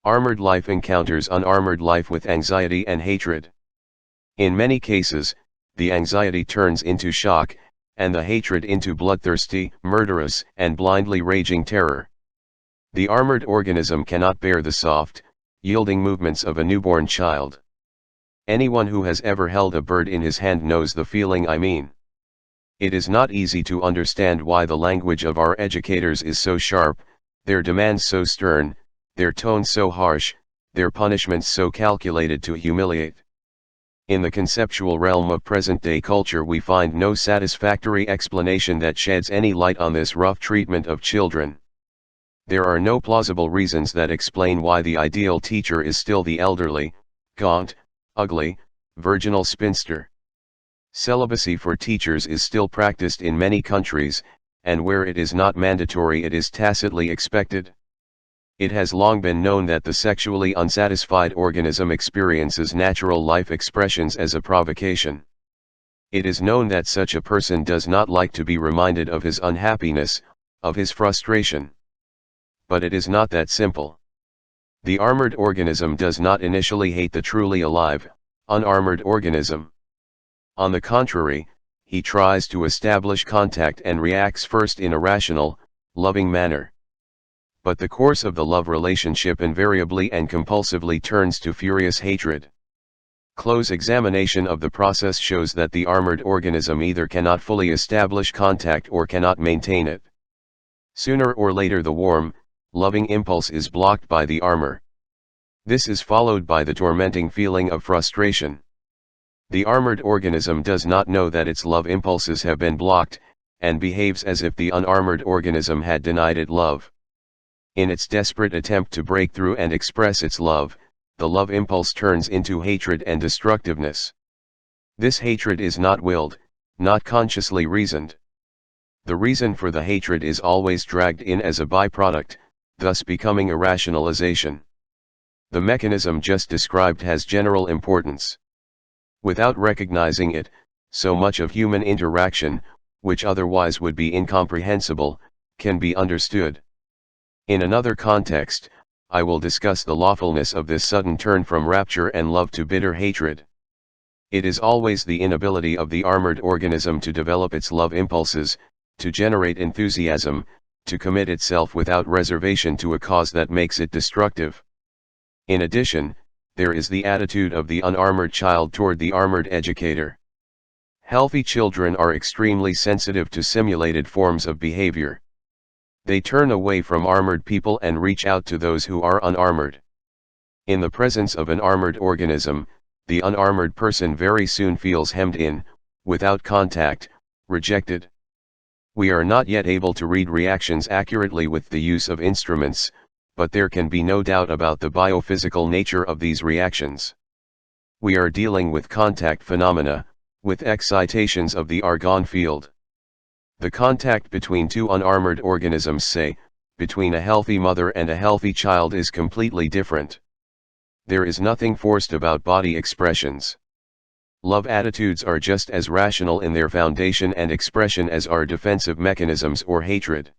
Armored life encounters unarmored life with anxiety and hatred. In many cases, the anxiety turns into shock, and the hatred into bloodthirsty, murderous, and blindly raging terror. The armored organism cannot bear the soft, yielding movements of a newborn child. Anyone who has ever held a bird in his hand knows the feeling I mean. It is not easy to understand why the language of our educators is so sharp, their demands so stern, their tone so harsh, their punishments so calculated to humiliate. In the conceptual realm of present-day culture we find no satisfactory explanation that sheds any light on this rough treatment of children. There are no plausible reasons that explain why the ideal teacher is still the elderly, gaunt, ugly, virginal spinster. Celibacy for teachers is still practiced in many countries, and where it is not mandatory it is tacitly expected. It has long been known that the sexually unsatisfied organism experiences natural life expressions as a provocation. It is known that such a person does not like to be reminded of his unhappiness, of his frustration. But it is not that simple. The armored organism does not initially hate the truly alive, unarmored organism. On the contrary, he tries to establish contact and reacts first in a rational, loving manner. But the course of the love relationship invariably and compulsively turns to furious hatred. Close examination of the process shows that the armored organism either cannot fully establish contact or cannot maintain it. Sooner or later the warm, loving impulse is blocked by the armor. This is followed by the tormenting feeling of frustration. The armored organism does not know that its love impulses have been blocked, and behaves as if the unarmored organism had denied it love. In its desperate attempt to break through and express its love, the love impulse turns into hatred and destructiveness. This hatred is not willed, not consciously reasoned. The reason for the hatred is always dragged in as a byproduct, thus becoming a rationalization. The mechanism just described has general importance. Without recognizing it, so much of human interaction, which otherwise would be incomprehensible, can be understood. In another context, I will discuss the lawfulness of this sudden turn from rapture and love to bitter hatred. It is always the inability of the armored organism to develop its love impulses, to generate enthusiasm, to commit itself without reservation to a cause that makes it destructive. In addition, there is the attitude of the unarmored child toward the armored educator. Healthy children are extremely sensitive to simulated forms of behavior. They turn away from armored people and reach out to those who are unarmored. In the presence of an armored organism, the unarmored person very soon feels hemmed in, without contact, rejected. We are not yet able to read reactions accurately with the use of instruments, but there can be no doubt about the biophysical nature of these reactions. We are dealing with contact phenomena, with excitations of the argon field. The contact between two unarmored organisms, say, between a healthy mother and a healthy child, is completely different. There is nothing forced about body expressions. Love attitudes are just as rational in their foundation and expression as are defensive mechanisms or hatred.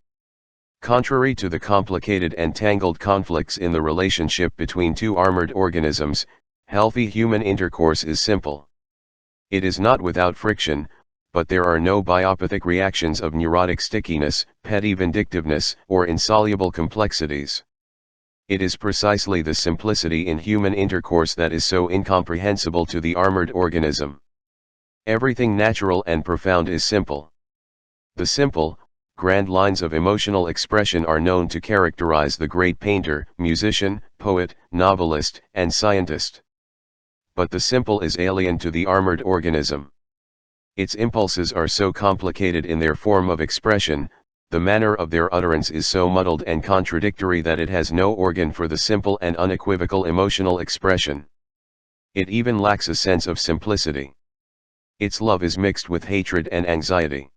Contrary to the complicated and tangled conflicts in the relationship between two armored organisms, healthy human intercourse is simple. It is not without friction, but there are no biopathic reactions of neurotic stickiness, petty vindictiveness, or insoluble complexities. It is precisely the simplicity in human intercourse that is so incomprehensible to the armored organism. Everything natural and profound is simple. The simple, grand lines of emotional expression are known to characterize the great painter, musician, poet, novelist, and scientist. But the simple is alien to the armored organism. Its impulses are so complicated in their form of expression, the manner of their utterance is so muddled and contradictory that it has no organ for the simple and unequivocal emotional expression. It even lacks a sense of simplicity. Its love is mixed with hatred and anxiety.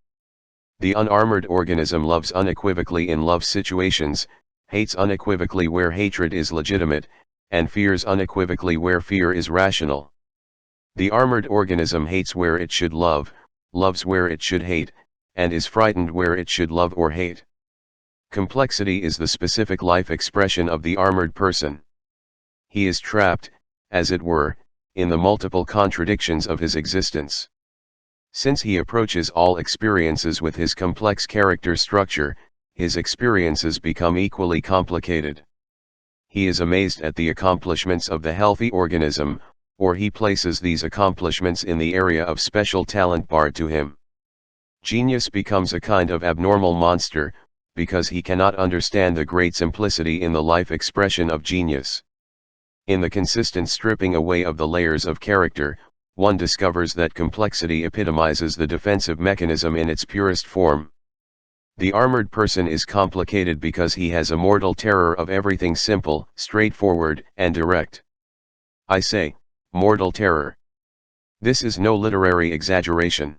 The unarmored organism loves unequivocally in love situations, hates unequivocally where hatred is legitimate, and fears unequivocally where fear is rational. The armored organism hates where it should love, loves where it should hate, and is frightened where it should love or hate. Complexity is the specific life expression of the armored person. He is trapped, as it were, in the multiple contradictions of his existence. Since he approaches all experiences with his complex character structure, his experiences become equally complicated. He is amazed at the accomplishments of the healthy organism, or he places these accomplishments in the area of special talent barred to him. Genius becomes a kind of abnormal monster, because he cannot understand the great simplicity in the life expression of genius. In the consistent stripping away of the layers of character, one discovers that complexity epitomizes the defensive mechanism in its purest form. The armored person is complicated because he has a mortal terror of everything simple, straightforward, and direct. I say, mortal terror. This is no literary exaggeration.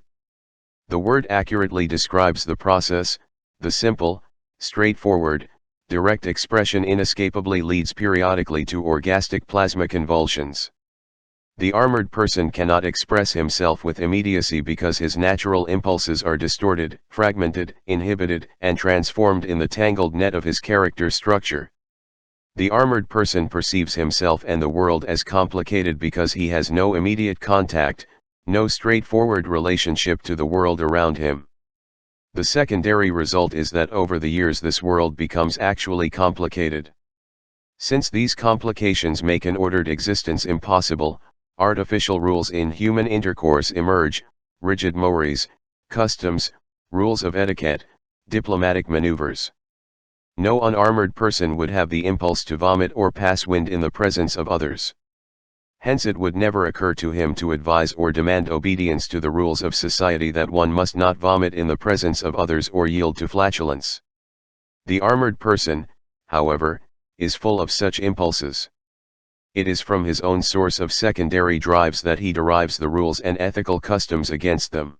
The word accurately describes the process. The simple, straightforward, direct expression inescapably leads periodically to orgastic plasma convulsions. The armored person cannot express himself with immediacy because his natural impulses are distorted, fragmented, inhibited, and transformed in the tangled net of his character structure. The armored person perceives himself and the world as complicated because he has no immediate contact, no straightforward relationship to the world around him. The secondary result is that over the years this world becomes actually complicated. Since these complications make an ordered existence impossible, artificial rules in human intercourse emerge, rigid mores, customs, rules of etiquette, diplomatic maneuvers. No unarmored person would have the impulse to vomit or pass wind in the presence of others. Hence it would never occur to him to advise or demand obedience to the rules of society that one must not vomit in the presence of others or yield to flatulence. The armored person, however, is full of such impulses. It is from his own source of secondary drives that he derives the rules and ethical customs against them.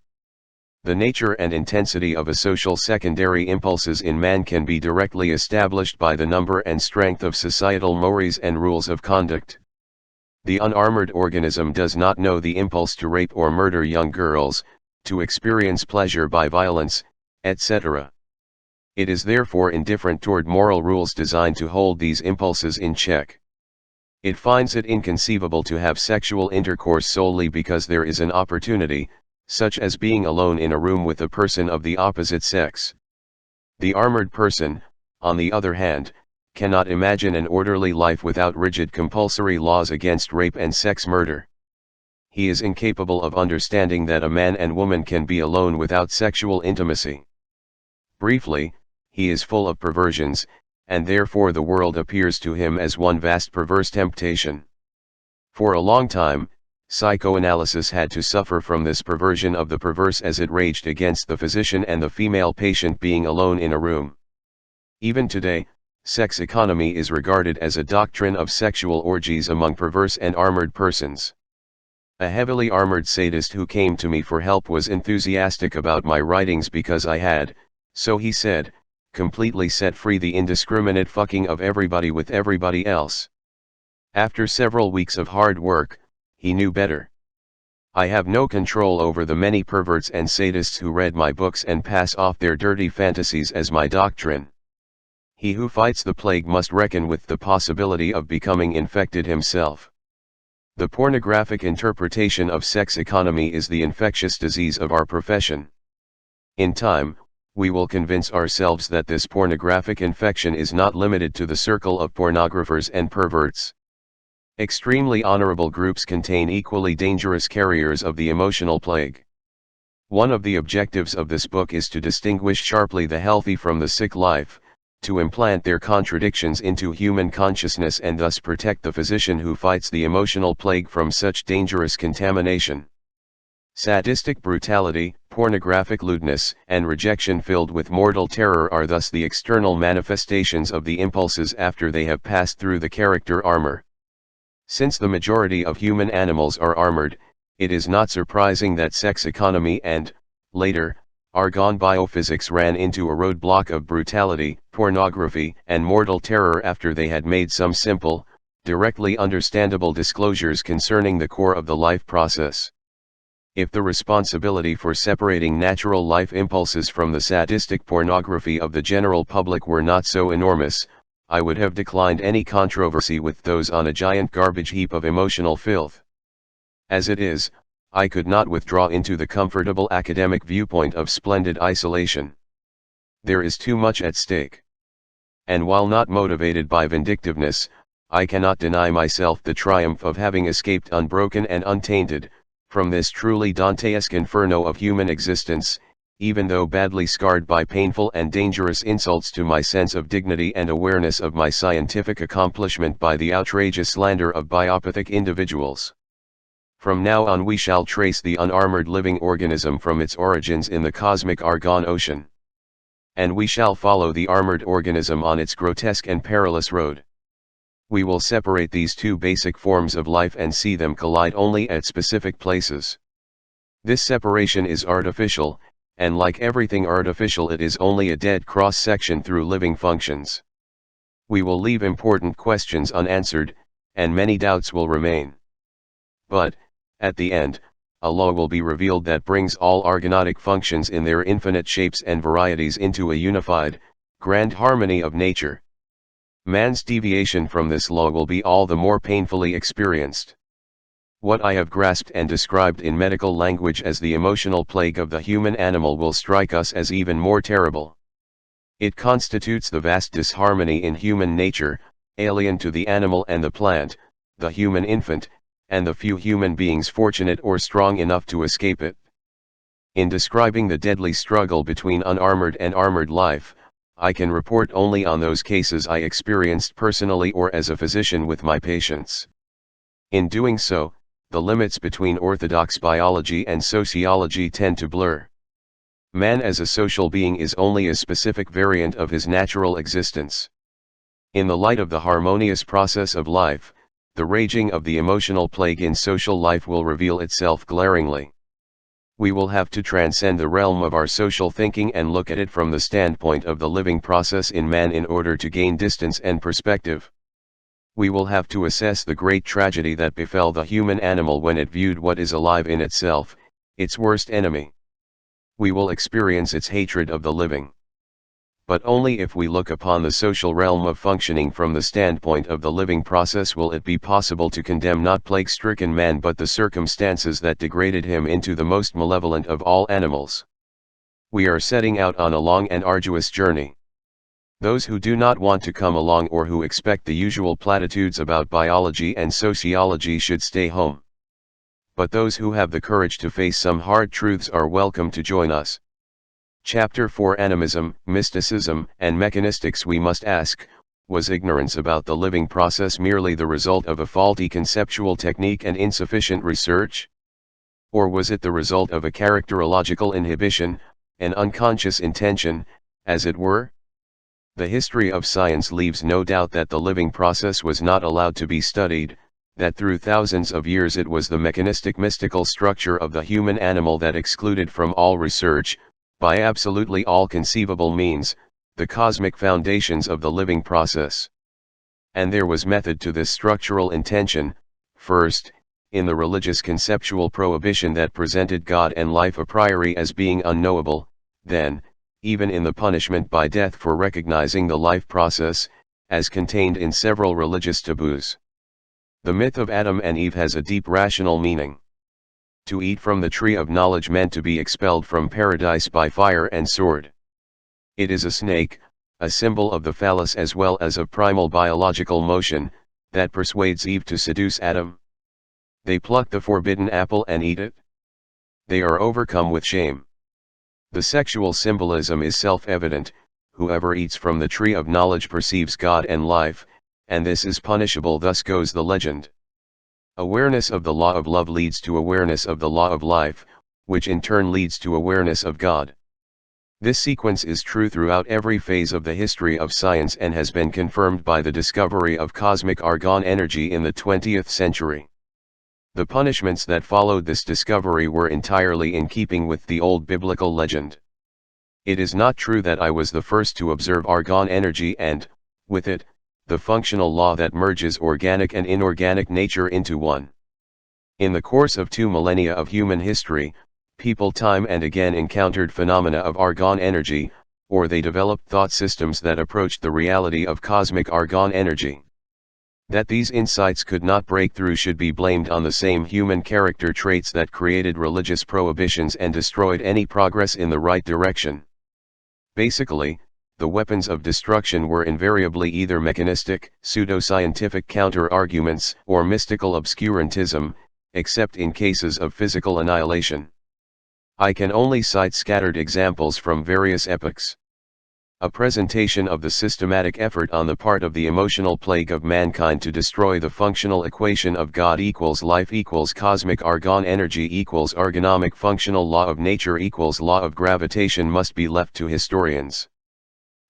The nature and intensity of a social secondary impulses in man can be directly established by the number and strength of societal mores and rules of conduct. The unarmored organism does not know the impulse to rape or murder young girls, to experience pleasure by violence, etc. It is therefore indifferent toward moral rules designed to hold these impulses in check. It finds it inconceivable to have sexual intercourse solely because there is an opportunity, such as being alone in a room with a person of the opposite sex. The armored person, on the other hand, cannot imagine an orderly life without rigid compulsory laws against rape and sex murder. He is incapable of understanding that a man and woman can be alone without sexual intimacy. Briefly, he is full of perversions, and therefore the world appears to him as one vast perverse temptation. For a long time, psychoanalysis had to suffer from this perversion of the perverse as it raged against the physician and the female patient being alone in a room. Even today, sex economy is regarded as a doctrine of sexual orgies among perverse and armored persons. A heavily armored sadist who came to me for help was enthusiastic about my writings because I had, so he said, completely set free the indiscriminate fucking of everybody with everybody else. After several weeks of hard work, he knew better. I have no control over the many perverts and sadists who read my books and pass off their dirty fantasies as my doctrine. He who fights the plague must reckon with the possibility of becoming infected himself. The pornographic interpretation of sex economy is the infectious disease of our profession. In time, we will convince ourselves that this pornographic infection is not limited to the circle of pornographers and perverts. Extremely honorable groups contain equally dangerous carriers of the emotional plague. One of the objectives of this book is to distinguish sharply the healthy from the sick life, to implant their contradictions into human consciousness and thus protect the physician who fights the emotional plague from such dangerous contamination. Sadistic brutality, pornographic lewdness, and rejection filled with mortal terror are thus the external manifestations of the impulses after they have passed through the character armor. Since the majority of human animals are armored, it is not surprising that sex economy and, later, argon biophysics ran into a roadblock of brutality, pornography, and mortal terror after they had made some simple, directly understandable disclosures concerning the core of the life process. If the responsibility for separating natural life impulses from the sadistic pornography of the general public were not so enormous, I would have declined any controversy with those on a giant garbage heap of emotional filth. As it is, I could not withdraw into the comfortable academic viewpoint of splendid isolation. There is too much at stake. And while not motivated by vindictiveness, I cannot deny myself the triumph of having escaped unbroken and untainted, from this truly Dantesque inferno of human existence, even though badly scarred by painful and dangerous insults to my sense of dignity and awareness of my scientific accomplishment by the outrageous slander of biopathic individuals. From now on we shall trace the unarmored living organism from its origins in the cosmic argon ocean. And we shall follow the armored organism on its grotesque and perilous road. We will separate these two basic forms of life and see them collide only at specific places. This separation is artificial, and like everything artificial it is only a dead cross-section through living functions. We will leave important questions unanswered, and many doubts will remain. But, at the end, a law will be revealed that brings all organic functions in their infinite shapes and varieties into a unified, grand harmony of nature. Man's deviation from this law will be all the more painfully experienced. What I have grasped and described in medical language as the emotional plague of the human animal will strike us as even more terrible. It constitutes the vast disharmony in human nature, alien to the animal and the plant, the human infant, and the few human beings fortunate or strong enough to escape it. In describing the deadly struggle between unarmored and armored life, I can report only on those cases I experienced personally or as a physician with my patients. In doing so, the limits between orthodox biology and sociology tend to blur. Man as a social being is only a specific variant of his natural existence. In the light of the harmonious process of life, the raging of the emotional plague in social life will reveal itself glaringly. We will have to transcend the realm of our social thinking and look at it from the standpoint of the living process in man in order to gain distance and perspective. We will have to assess the great tragedy that befell the human animal when it viewed what is alive in itself, its worst enemy. We will experience its hatred of the living. But only if we look upon the social realm of functioning from the standpoint of the living process will it be possible to condemn not plague-stricken man but the circumstances that degraded him into the most malevolent of all animals. We are setting out on a long and arduous journey. Those who do not want to come along or who expect the usual platitudes about biology and sociology should stay home. But those who have the courage to face some hard truths are welcome to join us. Chapter 4 Animism, Mysticism, and Mechanistics. We must ask, was ignorance about the living process merely the result of a faulty conceptual technique and insufficient research? Or was it the result of a characterological inhibition, an unconscious intention, as it were? The history of science leaves no doubt that the living process was not allowed to be studied, that through thousands of years it was the mechanistic mystical structure of the human animal that excluded from all research, by absolutely all conceivable means, the cosmic foundations of the living process. And there was method to this structural intention, first, in the religious conceptual prohibition that presented God and life a priori as being unknowable, then, even in the punishment by death for recognizing the life process, as contained in several religious taboos. The myth of Adam and Eve has a deep rational meaning. To eat from the tree of knowledge meant to be expelled from paradise by fire and sword. It is a snake, a symbol of the phallus as well as of primal biological motion, that persuades Eve to seduce Adam. They pluck the forbidden apple and eat it. They are overcome with shame. The sexual symbolism is self-evident. Whoever eats from the tree of knowledge perceives God and life, and this is punishable. Thus goes the legend. Awareness of the law of love leads to awareness of the law of life, which in turn leads to awareness of God. This sequence is true throughout every phase of the history of science and has been confirmed by the discovery of cosmic argon energy in the 20th century. The punishments that followed this discovery were entirely in keeping with the old biblical legend. It is not true that I was the first to observe argon energy and, with it, the functional law that merges organic and inorganic nature into one. In the course of 2 millennia of human history, people time and again encountered phenomena of argon energy, or they developed thought systems that approached the reality of cosmic argon energy. That these insights could not break through should be blamed on the same human character traits that created religious prohibitions and destroyed any progress in the right direction. Basically, the weapons of destruction were invariably either mechanistic, pseudoscientific counter-arguments, or mystical obscurantism, except in cases of physical annihilation. I can only cite scattered examples from various epochs. A presentation of the systematic effort on the part of the emotional plague of mankind to destroy the functional equation of God equals life equals cosmic argon energy equals ergonomic functional law of nature equals law of gravitation must be left to historians.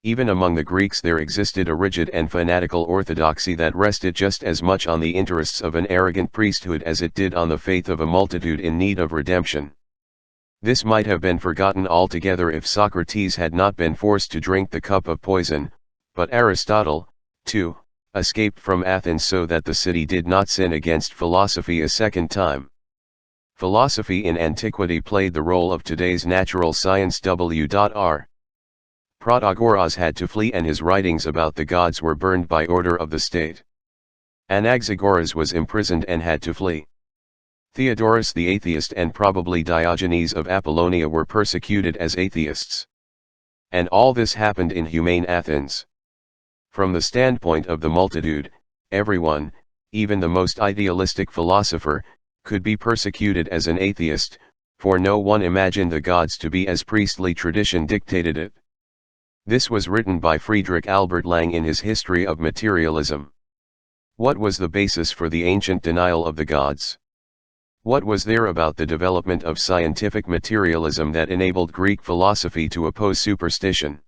Even among the Greeks there existed a rigid and fanatical orthodoxy that rested just as much on the interests of an arrogant priesthood as it did on the faith of a multitude in need of redemption. This might have been forgotten altogether if Socrates had not been forced to drink the cup of poison, but Aristotle, too, escaped from Athens so that the city did not sin against philosophy a second time. Philosophy in antiquity played the role of today's natural science. R. Protagoras had to flee and his writings about the gods were burned by order of the state. Anaxagoras was imprisoned and had to flee. Theodorus the atheist and probably Diogenes of Apollonia were persecuted as atheists. And all this happened in humane Athens. From the standpoint of the multitude, everyone, even the most idealistic philosopher, could be persecuted as an atheist, for no one imagined the gods to be as priestly tradition dictated it. This was written by Friedrich Albert Lang in his History of Materialism. What was the basis for the ancient denial of the gods? What was there about the development of scientific materialism that enabled Greek philosophy to oppose superstition?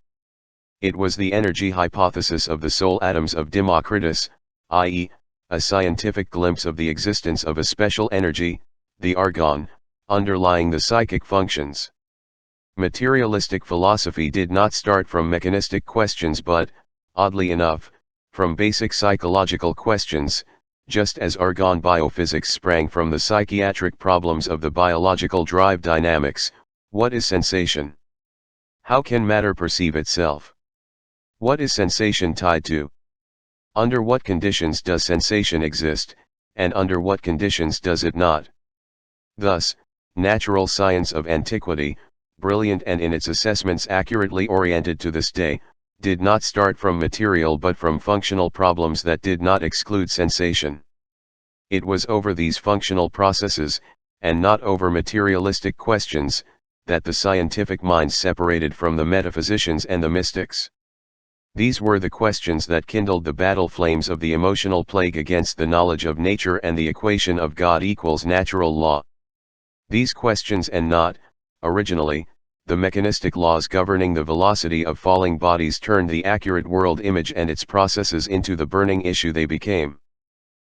It was the energy hypothesis of the soul atoms of Democritus, i.e., a scientific glimpse of the existence of a special energy, the argon, underlying the psychic functions. Materialistic philosophy did not start from mechanistic questions but, oddly enough, from basic psychological questions, just as argon biophysics sprang from the psychiatric problems of the biological drive dynamics. What is sensation? How can matter perceive itself? What is sensation tied to? Under what conditions does sensation exist, and under what conditions does it not? Thus, natural science of antiquity, brilliant and in its assessments accurately oriented to this day, did not start from material but from functional problems that did not exclude sensation. It was over these functional processes, and not over materialistic questions, that the scientific mind separated from the metaphysicians and the mystics. These were the questions that kindled the battle flames of the emotional plague against the knowledge of nature and the equation of God equals natural law. These questions and not, originally, the mechanistic laws governing the velocity of falling bodies turned the accurate world image and its processes into the burning issue they became.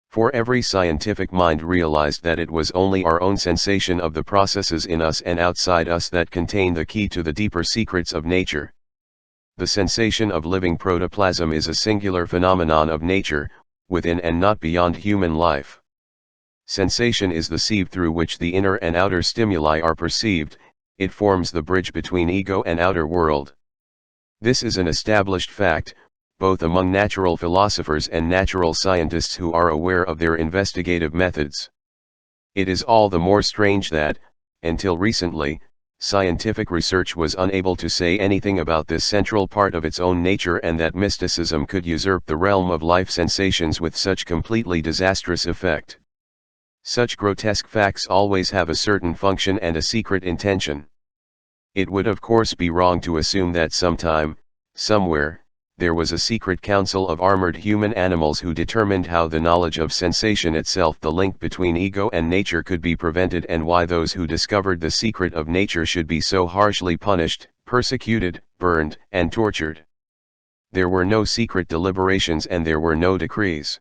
For every scientific mind realized that it was only our own sensation of the processes in us and outside us that contained the key to the deeper secrets of nature. The sensation of living protoplasm is a singular phenomenon of nature, within and not beyond human life. Sensation is the sieve through which the inner and outer stimuli are perceived. It forms the bridge between ego and outer world. This is an established fact, both among natural philosophers and natural scientists who are aware of their investigative methods. It is all the more strange that, until recently, scientific research was unable to say anything about this central part of its own nature and that mysticism could usurp the realm of life sensations with such completely disastrous effect. Such grotesque facts always have a certain function and a secret intention. It would of course be wrong to assume that sometime, somewhere, there was a secret council of armored human animals who determined how the knowledge of sensation itself, the link between ego and nature, could be prevented and why those who discovered the secret of nature should be so harshly punished, persecuted, burned, and tortured. There were no secret deliberations and there were no decrees.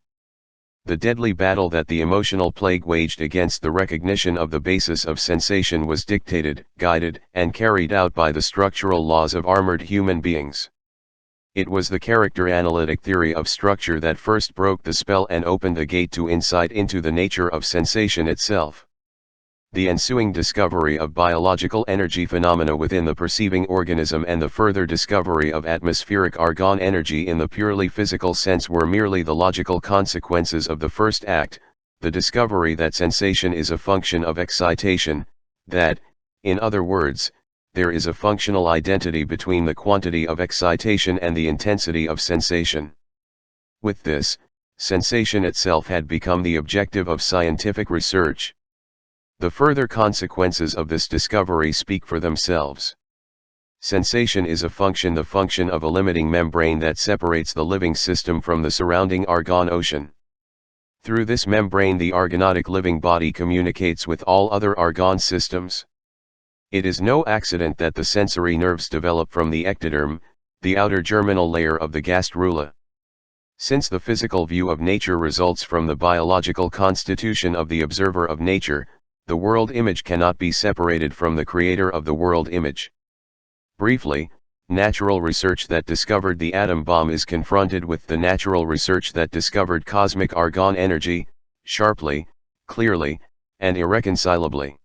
The deadly battle that the emotional plague waged against the recognition of the basis of sensation was dictated, guided, and carried out by the structural laws of armored human beings. It was the character analytic theory of structure that first broke the spell and opened the gate to insight into the nature of sensation itself. The ensuing discovery of biological energy phenomena within the perceiving organism and the further discovery of atmospheric argon energy in the purely physical sense were merely the logical consequences of the first act, the discovery that sensation is a function of excitation, that, in other words, there is a functional identity between the quantity of excitation and the intensity of sensation. With this, sensation itself had become the objective of scientific research. The further consequences of this discovery speak for themselves. Sensation is the function of a limiting membrane that separates the living system from the surrounding argon ocean. Through this membrane the argonautic living body communicates with all other argon systems. It is no accident that the sensory nerves develop from the ectoderm, the outer germinal layer of the gastrula. Since the physical view of nature results from the biological constitution of the observer of nature, the world image cannot be separated from the creator of the world image. Briefly, natural research that discovered the atom bomb is confronted with the natural research that discovered cosmic argon energy, sharply, clearly, and irreconcilably.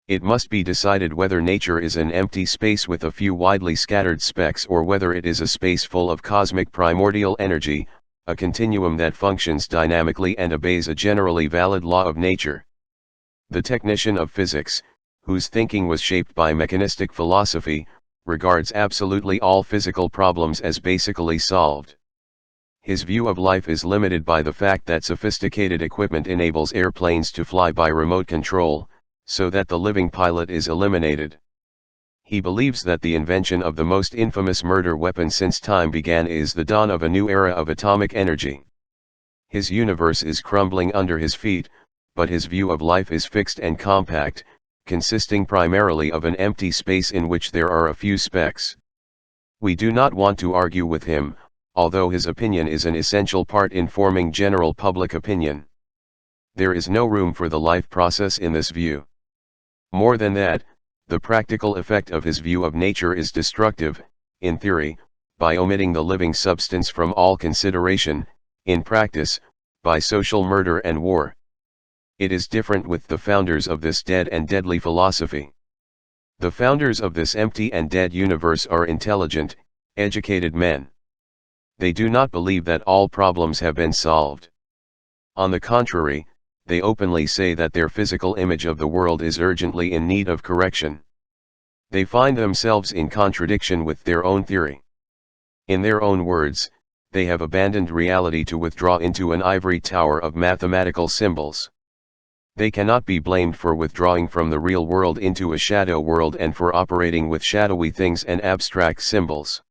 It must be decided whether nature is an empty space with a few widely scattered specks or whether it is a space full of cosmic primordial energy, a continuum that functions dynamically and obeys a generally valid law of nature. The technician of physics, whose thinking was shaped by mechanistic philosophy, regards absolutely all physical problems as basically solved. His view of life is limited by the fact that sophisticated equipment enables airplanes to fly by remote control, so that the living pilot is eliminated. He believes that the invention of the most infamous murder weapon since time began is the dawn of a new era of atomic energy. His universe is crumbling under his feet, but his view of life is fixed and compact, consisting primarily of an empty space in which there are a few specks. We do not want to argue with him, although his opinion is an essential part in forming general public opinion. There is no room for the life process in this view. More than that, the practical effect of his view of nature is destructive, in theory, by omitting the living substance from all consideration, in practice, by social murder and war. It is different with the founders of this dead and deadly philosophy. The founders of this empty and dead universe are intelligent, educated men. They do not believe that all problems have been solved. On the contrary, they openly say that their physical image of the world is urgently in need of correction. They find themselves in contradiction with their own theory. In their own words, they have abandoned reality to withdraw into an ivory tower of mathematical symbols. They cannot be blamed for withdrawing from the real world into a shadow world and for operating with shadowy things and abstract symbols.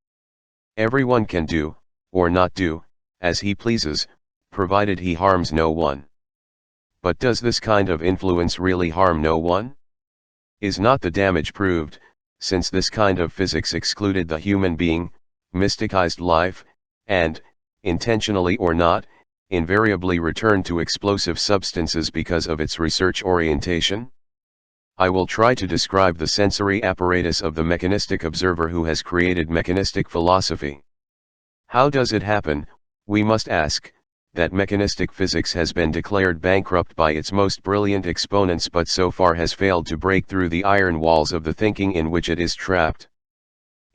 Everyone can do, or not do, as he pleases, provided he harms no one. But does this kind of influence really harm no one? Is not the damage proved, since this kind of physics excluded the human being, mysticized life, and, intentionally or not, invariably returned to explosive substances because of its research orientation? I will try to describe the sensory apparatus of the mechanistic observer who has created mechanistic philosophy. How does it happen, we must ask, that mechanistic physics has been declared bankrupt by its most brilliant exponents but so far has failed to break through the iron walls of the thinking in which it is trapped?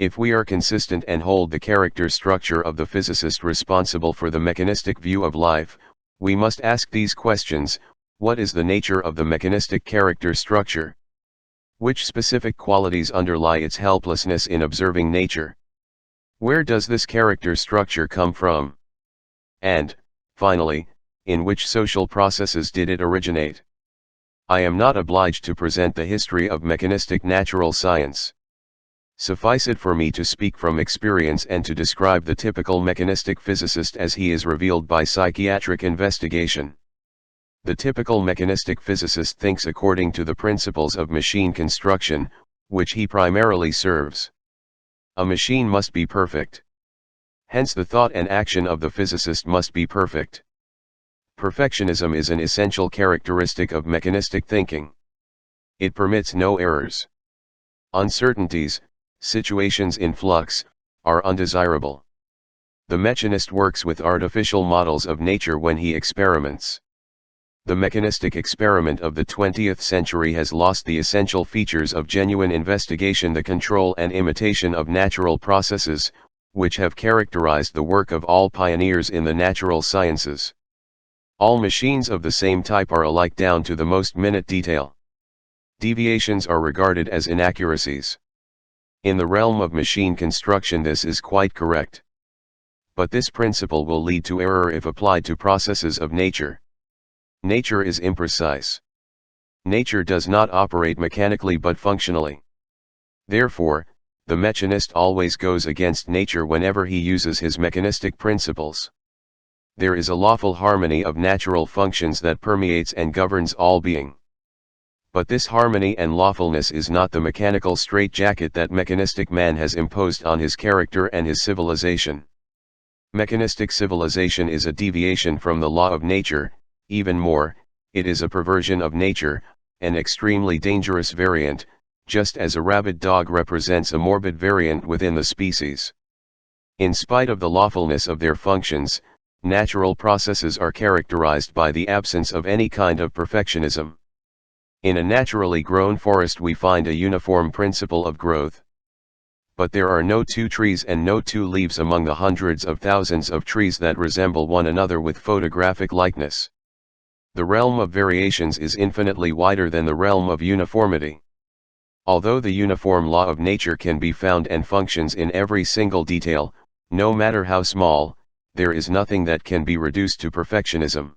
If we are consistent and hold the character structure of the physicist responsible for the mechanistic view of life, we must ask these questions: what is the nature of the mechanistic character structure? Which specific qualities underlie its helplessness in observing nature? Where does this character structure come from? And, finally, in which social processes did it originate? I am not obliged to present the history of mechanistic natural science. Suffice it for me to speak from experience and to describe the typical mechanistic physicist as he is revealed by psychiatric investigation. The typical mechanistic physicist thinks according to the principles of machine construction, which he primarily serves. A machine must be perfect. Hence the thought and action of the physicist must be perfect. Perfectionism is an essential characteristic of mechanistic thinking. It permits no errors. Uncertainties, situations in flux, are undesirable. The mechanist works with artificial models of nature when he experiments. The mechanistic experiment of the 20th century has lost the essential features of genuine investigation, the control and imitation of natural processes, which have characterized the work of all pioneers in the natural sciences. All machines of the same type are alike down to the most minute detail. Deviations are regarded as inaccuracies. In the realm of machine construction this is quite correct. But this principle will lead to error if applied to processes of nature. Nature is imprecise. Nature does not operate mechanically but functionally. Therefore, the mechanist always goes against nature whenever he uses his mechanistic principles. There is a lawful harmony of natural functions that permeates and governs all being. But this harmony and lawfulness is not the mechanical straitjacket that mechanistic man has imposed on his character and his civilization. Mechanistic civilization is a deviation from the law of nature, even more, it is a perversion of nature, an extremely dangerous variant, just as a rabid dog represents a morbid variant within the species. In spite of the lawfulness of their functions, natural processes are characterized by the absence of any kind of perfectionism. In a naturally grown forest we find a uniform principle of growth. But there are no two trees and no two leaves among the hundreds of thousands of trees that resemble one another with photographic likeness. The realm of variations is infinitely wider than the realm of uniformity. Although the uniform law of nature can be found and functions in every single detail, no matter how small, there is nothing that can be reduced to perfectionism.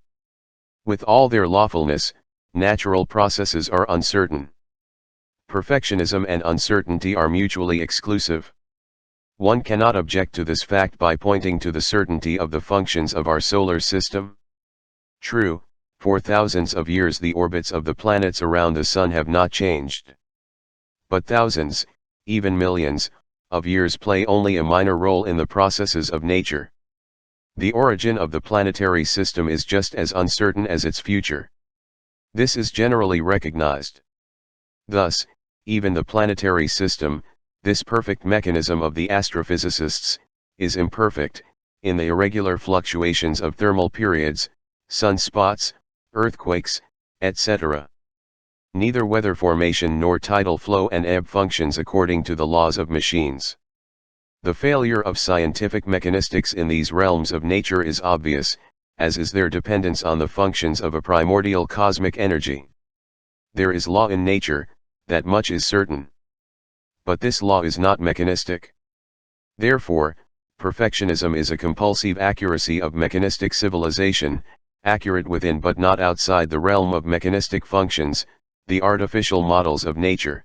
With all their lawfulness, natural processes are uncertain. Perfectionism and uncertainty are mutually exclusive. One cannot object to this fact by pointing to the certainty of the functions of our solar system. True, for thousands of years the orbits of the planets around the Sun have not changed. But thousands, even millions, of years play only a minor role in the processes of nature. The origin of the planetary system is just as uncertain as its future. This is generally recognized. Thus, even the planetary system, this perfect mechanism of the astrophysicists, is imperfect, in the irregular fluctuations of thermal periods, sunspots, earthquakes, etc. Neither weather formation nor tidal flow and ebb functions according to the laws of machines. The failure of scientific mechanistics in these realms of nature is obvious, as is their dependence on the functions of a primordial cosmic energy. There is law in nature, that much is certain. But this law is not mechanistic. Therefore, perfectionism is a compulsive accuracy of mechanistic civilization, accurate within but not outside the realm of mechanistic functions, the artificial models of nature.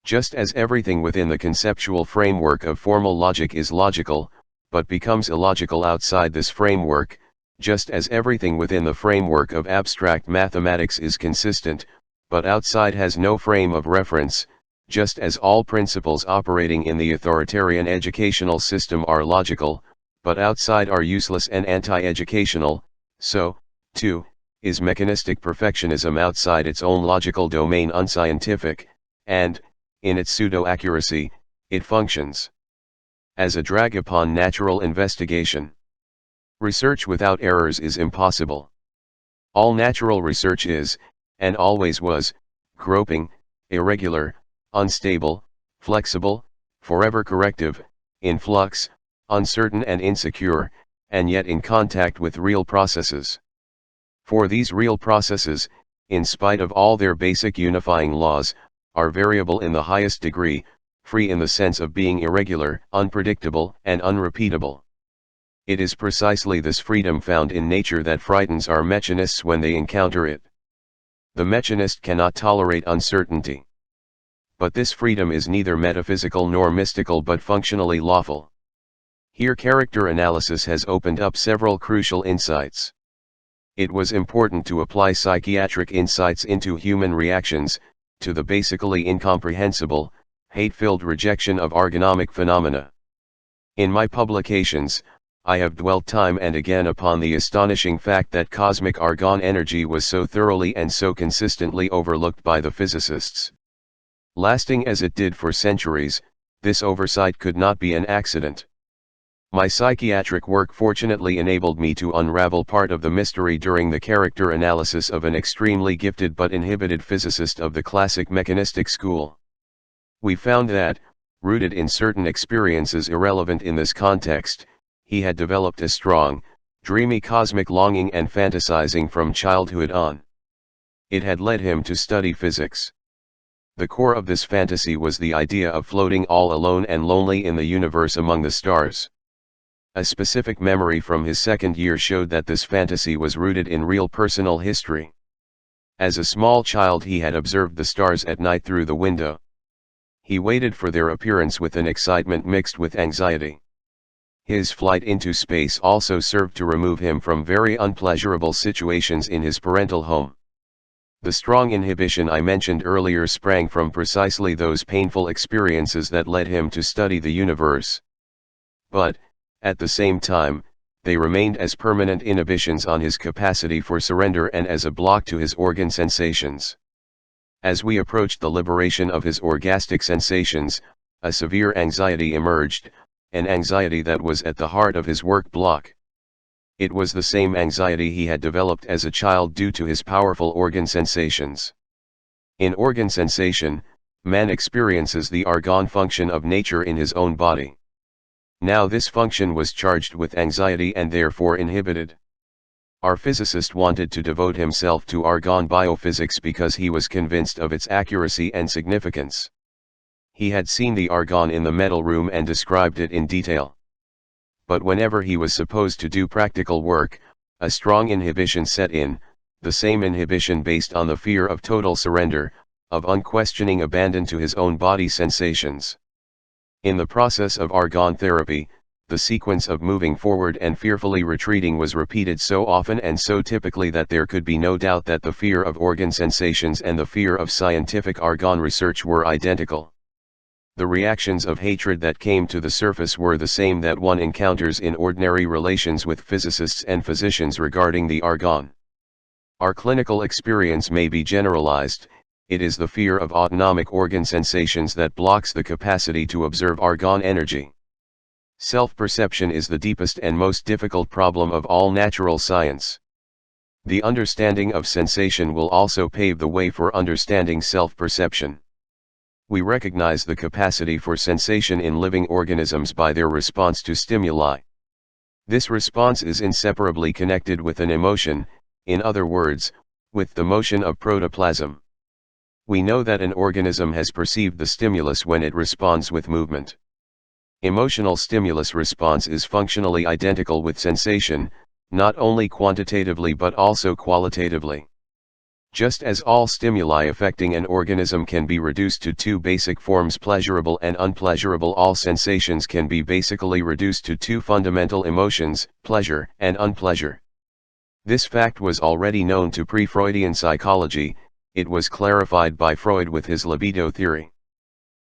Just as everything within the conceptual framework of formal logic is logical, but becomes illogical outside this framework, just as everything within the framework of abstract mathematics is consistent, but outside has no frame of reference, just as all principles operating in the authoritarian educational system are logical, but outside are useless and anti-educational, so, too, is mechanistic perfectionism outside its own logical domain unscientific, and, in its pseudo-accuracy, it functions as a drag upon natural investigation. Research without errors is impossible. All natural research is, and always was, groping, irregular, unstable, flexible, forever corrective, in flux, uncertain and insecure, and yet in contact with real processes. For these real processes, in spite of all their basic unifying laws, are variable in the highest degree, free in the sense of being irregular, unpredictable, and unrepeatable. It is precisely this freedom found in nature that frightens our mechanists when they encounter it. The mechanist cannot tolerate uncertainty. But this freedom is neither metaphysical nor mystical but functionally lawful. Here character analysis has opened up several crucial insights. It was important to apply psychiatric insights into human reactions, to the basically incomprehensible, hate-filled rejection of ergonomic phenomena. In my publications, I have dwelt time and again upon the astonishing fact that cosmic argon energy was so thoroughly and so consistently overlooked by the physicists. Lasting as it did for centuries, this oversight could not be an accident. My psychiatric work fortunately enabled me to unravel part of the mystery during the character analysis of an extremely gifted but inhibited physicist of the classic mechanistic school. We found that, rooted in certain experiences irrelevant in this context, he had developed a strong, dreamy cosmic longing and fantasizing from childhood on. It had led him to study physics. The core of this fantasy was the idea of floating all alone and lonely in the universe among the stars. A specific memory from his second year showed that this fantasy was rooted in real personal history. As a small child he had observed the stars at night through the window. He waited for their appearance with an excitement mixed with anxiety. His flight into space also served to remove him from very unpleasurable situations in his parental home. The strong inhibition I mentioned earlier sprang from precisely those painful experiences that led him to study the universe. But, at the same time, they remained as permanent inhibitions on his capacity for surrender and as a block to his organ sensations. As we approached the liberation of his orgastic sensations, a severe anxiety emerged, an anxiety that was at the heart of his work block. It was the same anxiety he had developed as a child due to his powerful organ sensations. In organ sensation, man experiences the orgone function of nature in his own body. Now this function was charged with anxiety and therefore inhibited. Our physicist wanted to devote himself to argon biophysics because he was convinced of its accuracy and significance. He had seen the argon in the metal room and described it in detail. But whenever he was supposed to do practical work, a strong inhibition set in, the same inhibition based on the fear of total surrender, of unquestioning abandon to his own body sensations. In the process of argon therapy, the sequence of moving forward and fearfully retreating was repeated so often and so typically that there could be no doubt that the fear of organ sensations and the fear of scientific argon research were identical. The reactions of hatred that came to the surface were the same that one encounters in ordinary relations with physicists and physicians regarding the argon. Our clinical experience may be generalized. It is the fear of autonomic organ sensations that blocks the capacity to observe argon energy. Self-perception is the deepest and most difficult problem of all natural science. The understanding of sensation will also pave the way for understanding self-perception. We recognize the capacity for sensation in living organisms by their response to stimuli. This response is inseparably connected with an emotion, in other words, with the motion of protoplasm. We know that an organism has perceived the stimulus when it responds with movement. Emotional stimulus response is functionally identical with sensation, not only quantitatively but also qualitatively. Just as all stimuli affecting an organism can be reduced to two basic forms, pleasurable and unpleasurable, all sensations can be basically reduced to two fundamental emotions, pleasure and unpleasure. This fact was already known to pre-Freudian psychology. It was clarified by Freud with his libido theory.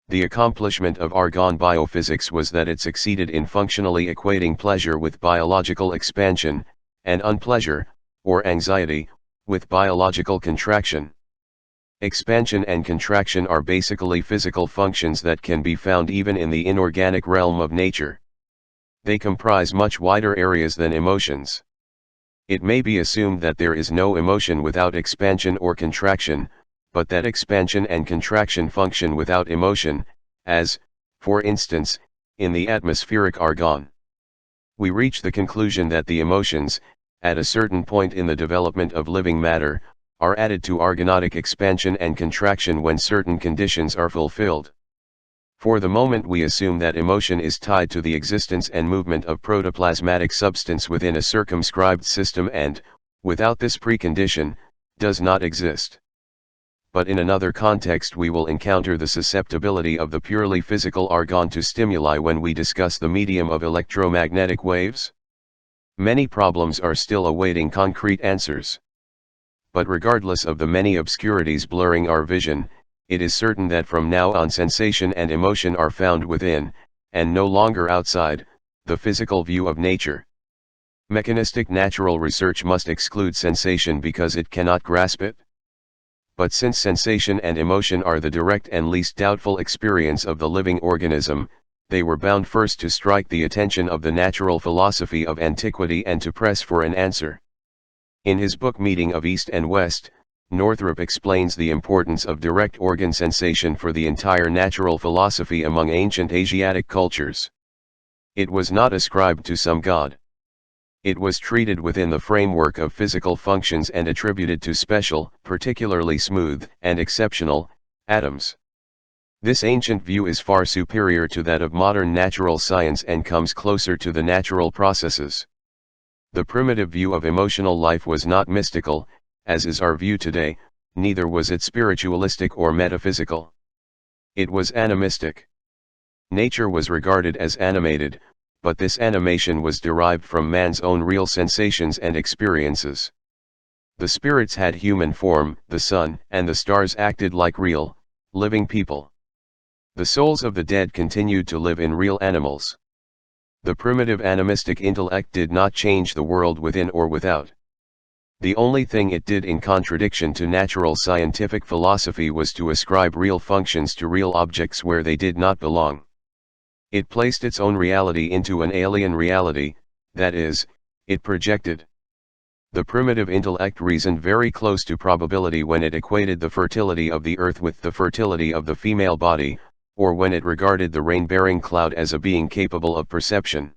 The accomplishment of argon biophysics was that it succeeded in functionally equating pleasure with biological expansion, and unpleasure, or anxiety, with biological contraction. Expansion and contraction are basically physical functions that can be found even in the inorganic realm of nature. They comprise much wider areas than emotions. It may be assumed that there is no emotion without expansion or contraction, but that expansion and contraction function without emotion, as, for instance, in the atmospheric argon. We reach the conclusion that the emotions, at a certain point in the development of living matter, are added to argonautic expansion and contraction when certain conditions are fulfilled. For the moment we assume that emotion is tied to the existence and movement of protoplasmatic substance within a circumscribed system and, without this precondition, does not exist. But in another context we will encounter the susceptibility of the purely physical argon to stimuli when we discuss the medium of electromagnetic waves. Many problems are still awaiting concrete answers. But regardless of the many obscurities blurring our vision, it is certain that from now on sensation and emotion are found within, and no longer outside, the physical view of nature. Mechanistic natural research must exclude sensation because it cannot grasp it. But since sensation and emotion are the direct and least doubtful experience of the living organism, they were bound first to strike the attention of the natural philosophy of antiquity and to press for an answer. In his book Meeting of East and West, Northrop explains the importance of direct organ sensation for the entire natural philosophy among ancient Asiatic cultures. It was not ascribed to some god. It was treated within the framework of physical functions and attributed to special, particularly smooth, and exceptional, atoms. This ancient view is far superior to that of modern natural science and comes closer to the natural processes. The primitive view of emotional life was not mystical, as is our view today, neither was it spiritualistic or metaphysical. It was animistic. Nature was regarded as animated, but this animation was derived from man's own real sensations and experiences. The spirits had human form, the sun and the stars acted like real, living people. The souls of the dead continued to live in real animals. The primitive animistic intellect did not change the world within or without. The only thing it did in contradiction to natural scientific philosophy was to ascribe real functions to real objects where they did not belong. It placed its own reality into an alien reality, that is, it projected. The primitive intellect reasoned very close to probability when it equated the fertility of the earth with the fertility of the female body, or when it regarded the rain-bearing cloud as a being capable of perception.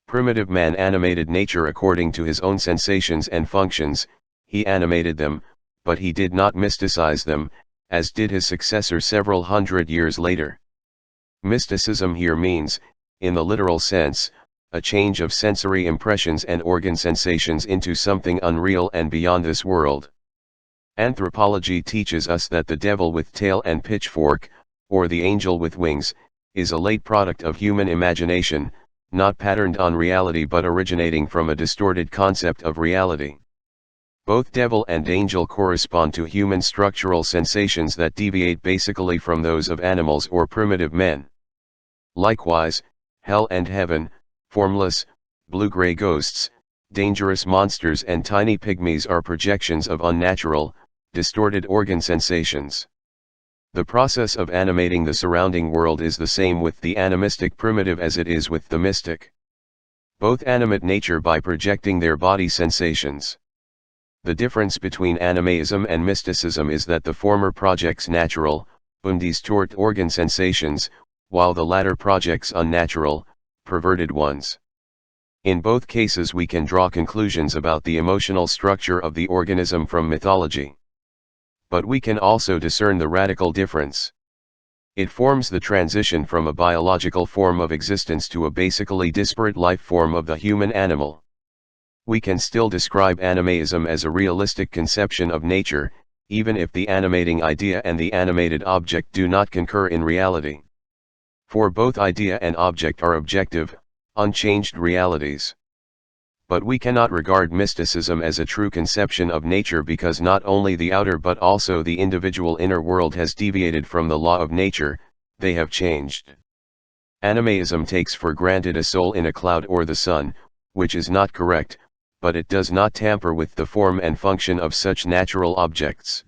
Primitive man animated nature according to his own sensations and functions. He animated them, but he did not mysticize them, as did his successor several hundred years later. Mysticism here means, in the literal sense, a change of sensory impressions and organ sensations into something unreal and beyond this world. Anthropology teaches us that the devil with tail and pitchfork, or the angel with wings, is a late product of human imagination, not patterned on reality but originating from a distorted concept of reality. Both devil and angel correspond to human structural sensations that deviate basically from those of animals or primitive men. Likewise, hell and heaven, formless, blue-gray ghosts, dangerous monsters and tiny pygmies are projections of unnatural, distorted organ sensations. The process of animating the surrounding world is the same with the animistic primitive as it is with the mystic. Both animate nature by projecting their body sensations. The difference between animism and mysticism is that the former projects natural, undistort organ sensations, while the latter projects unnatural, perverted ones. In both cases we can draw conclusions about the emotional structure of the organism from mythology. But we can also discern the radical difference. It forms the transition from a biological form of existence to a basically disparate life form of the human animal. We can still describe animism as a realistic conception of nature, even if the animating idea and the animated object do not concur in reality. For both idea and object are objective, unchanged realities. But we cannot regard mysticism as a true conception of nature because not only the outer but also the individual inner world has deviated from the law of nature, they have changed. Animism takes for granted a soul in a cloud or the sun, which is not correct, but it does not tamper with the form and function of such natural objects.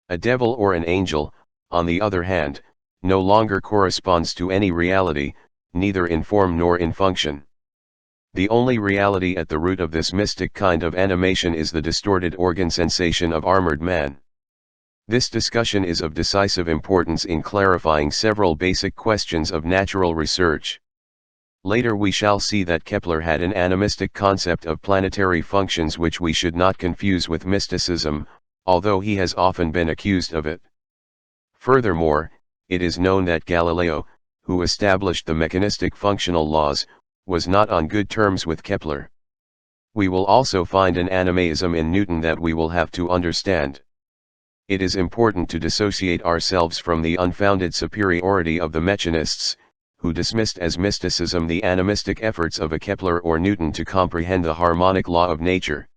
A devil or an angel, on the other hand, no longer corresponds to any reality, neither in form nor in function. The only reality at the root of this mystic kind of animation is the distorted organ sensation of armored man. This discussion is of decisive importance in clarifying several basic questions of natural research. Later we shall see that Kepler had an animistic concept of planetary functions which we should not confuse with mysticism, although he has often been accused of it. Furthermore, it is known that Galileo, who established the mechanistic functional laws, was not on good terms with Kepler. We will also find an animism in Newton that we will have to understand. It is important to dissociate ourselves from the unfounded superiority of the mechanists, who dismissed as mysticism the animistic efforts of a Kepler or Newton to comprehend the harmonic law of nature.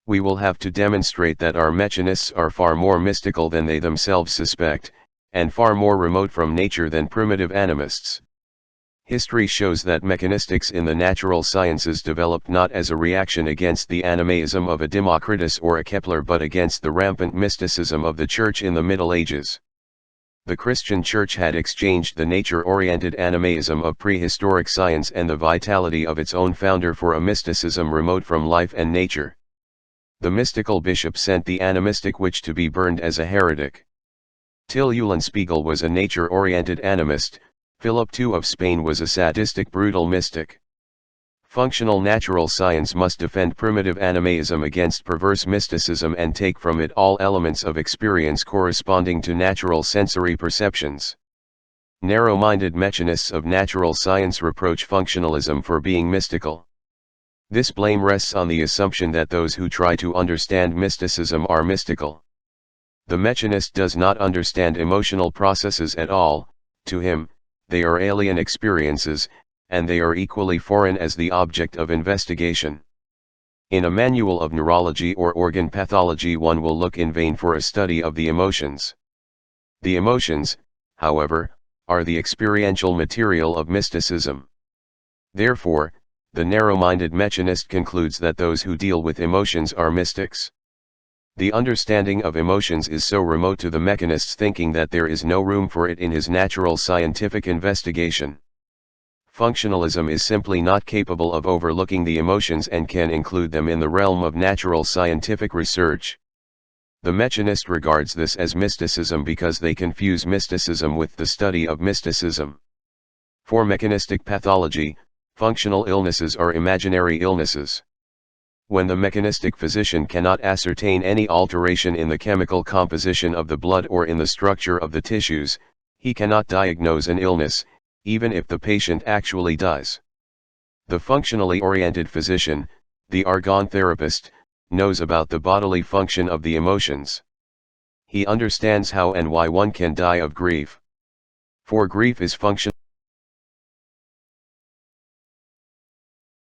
We will have to demonstrate that our mechanists are far more mystical than they themselves suspect, and far more remote from nature than primitive animists. History shows that mechanistics in the natural sciences developed not as a reaction against the animism of a Democritus or a Kepler but against the rampant mysticism of the Church in the Middle Ages. The Christian Church had exchanged the nature-oriented animism of prehistoric science and the vitality of its own founder for a mysticism remote from life and nature. The mystical bishop sent the animistic witch to be burned as a heretic. Till Eulenspiegel was a nature-oriented animist, Philip II of Spain was a sadistic brutal mystic. Functional natural science must defend primitive animism against perverse mysticism and take from it all elements of experience corresponding to natural sensory perceptions. Narrow-minded mechanists of natural science reproach functionalism for being mystical. This blame rests on the assumption that those who try to understand mysticism are mystical. The mechanist does not understand emotional processes at all. To him, they are alien experiences, and they are equally foreign as the object of investigation. In a manual of neurology or organ pathology one will look in vain for a study of the emotions. The emotions, however, are the experiential material of mysticism. Therefore, the narrow-minded mechanist concludes that those who deal with emotions are mystics. The understanding of emotions is so remote to the mechanist's thinking that there is no room for it in his natural scientific investigation. Functionalism is simply not capable of overlooking the emotions and can include them in the realm of natural scientific research. The mechanist regards this as mysticism because they confuse mysticism with the study of mysticism. For mechanistic pathology, functional illnesses are imaginary illnesses. When the mechanistic physician cannot ascertain any alteration in the chemical composition of the blood or in the structure of the tissues, he cannot diagnose an illness, even if the patient actually does. The functionally oriented physician, the argon therapist, knows about the bodily function of the emotions. He understands how and why one can die of grief. For grief is functional.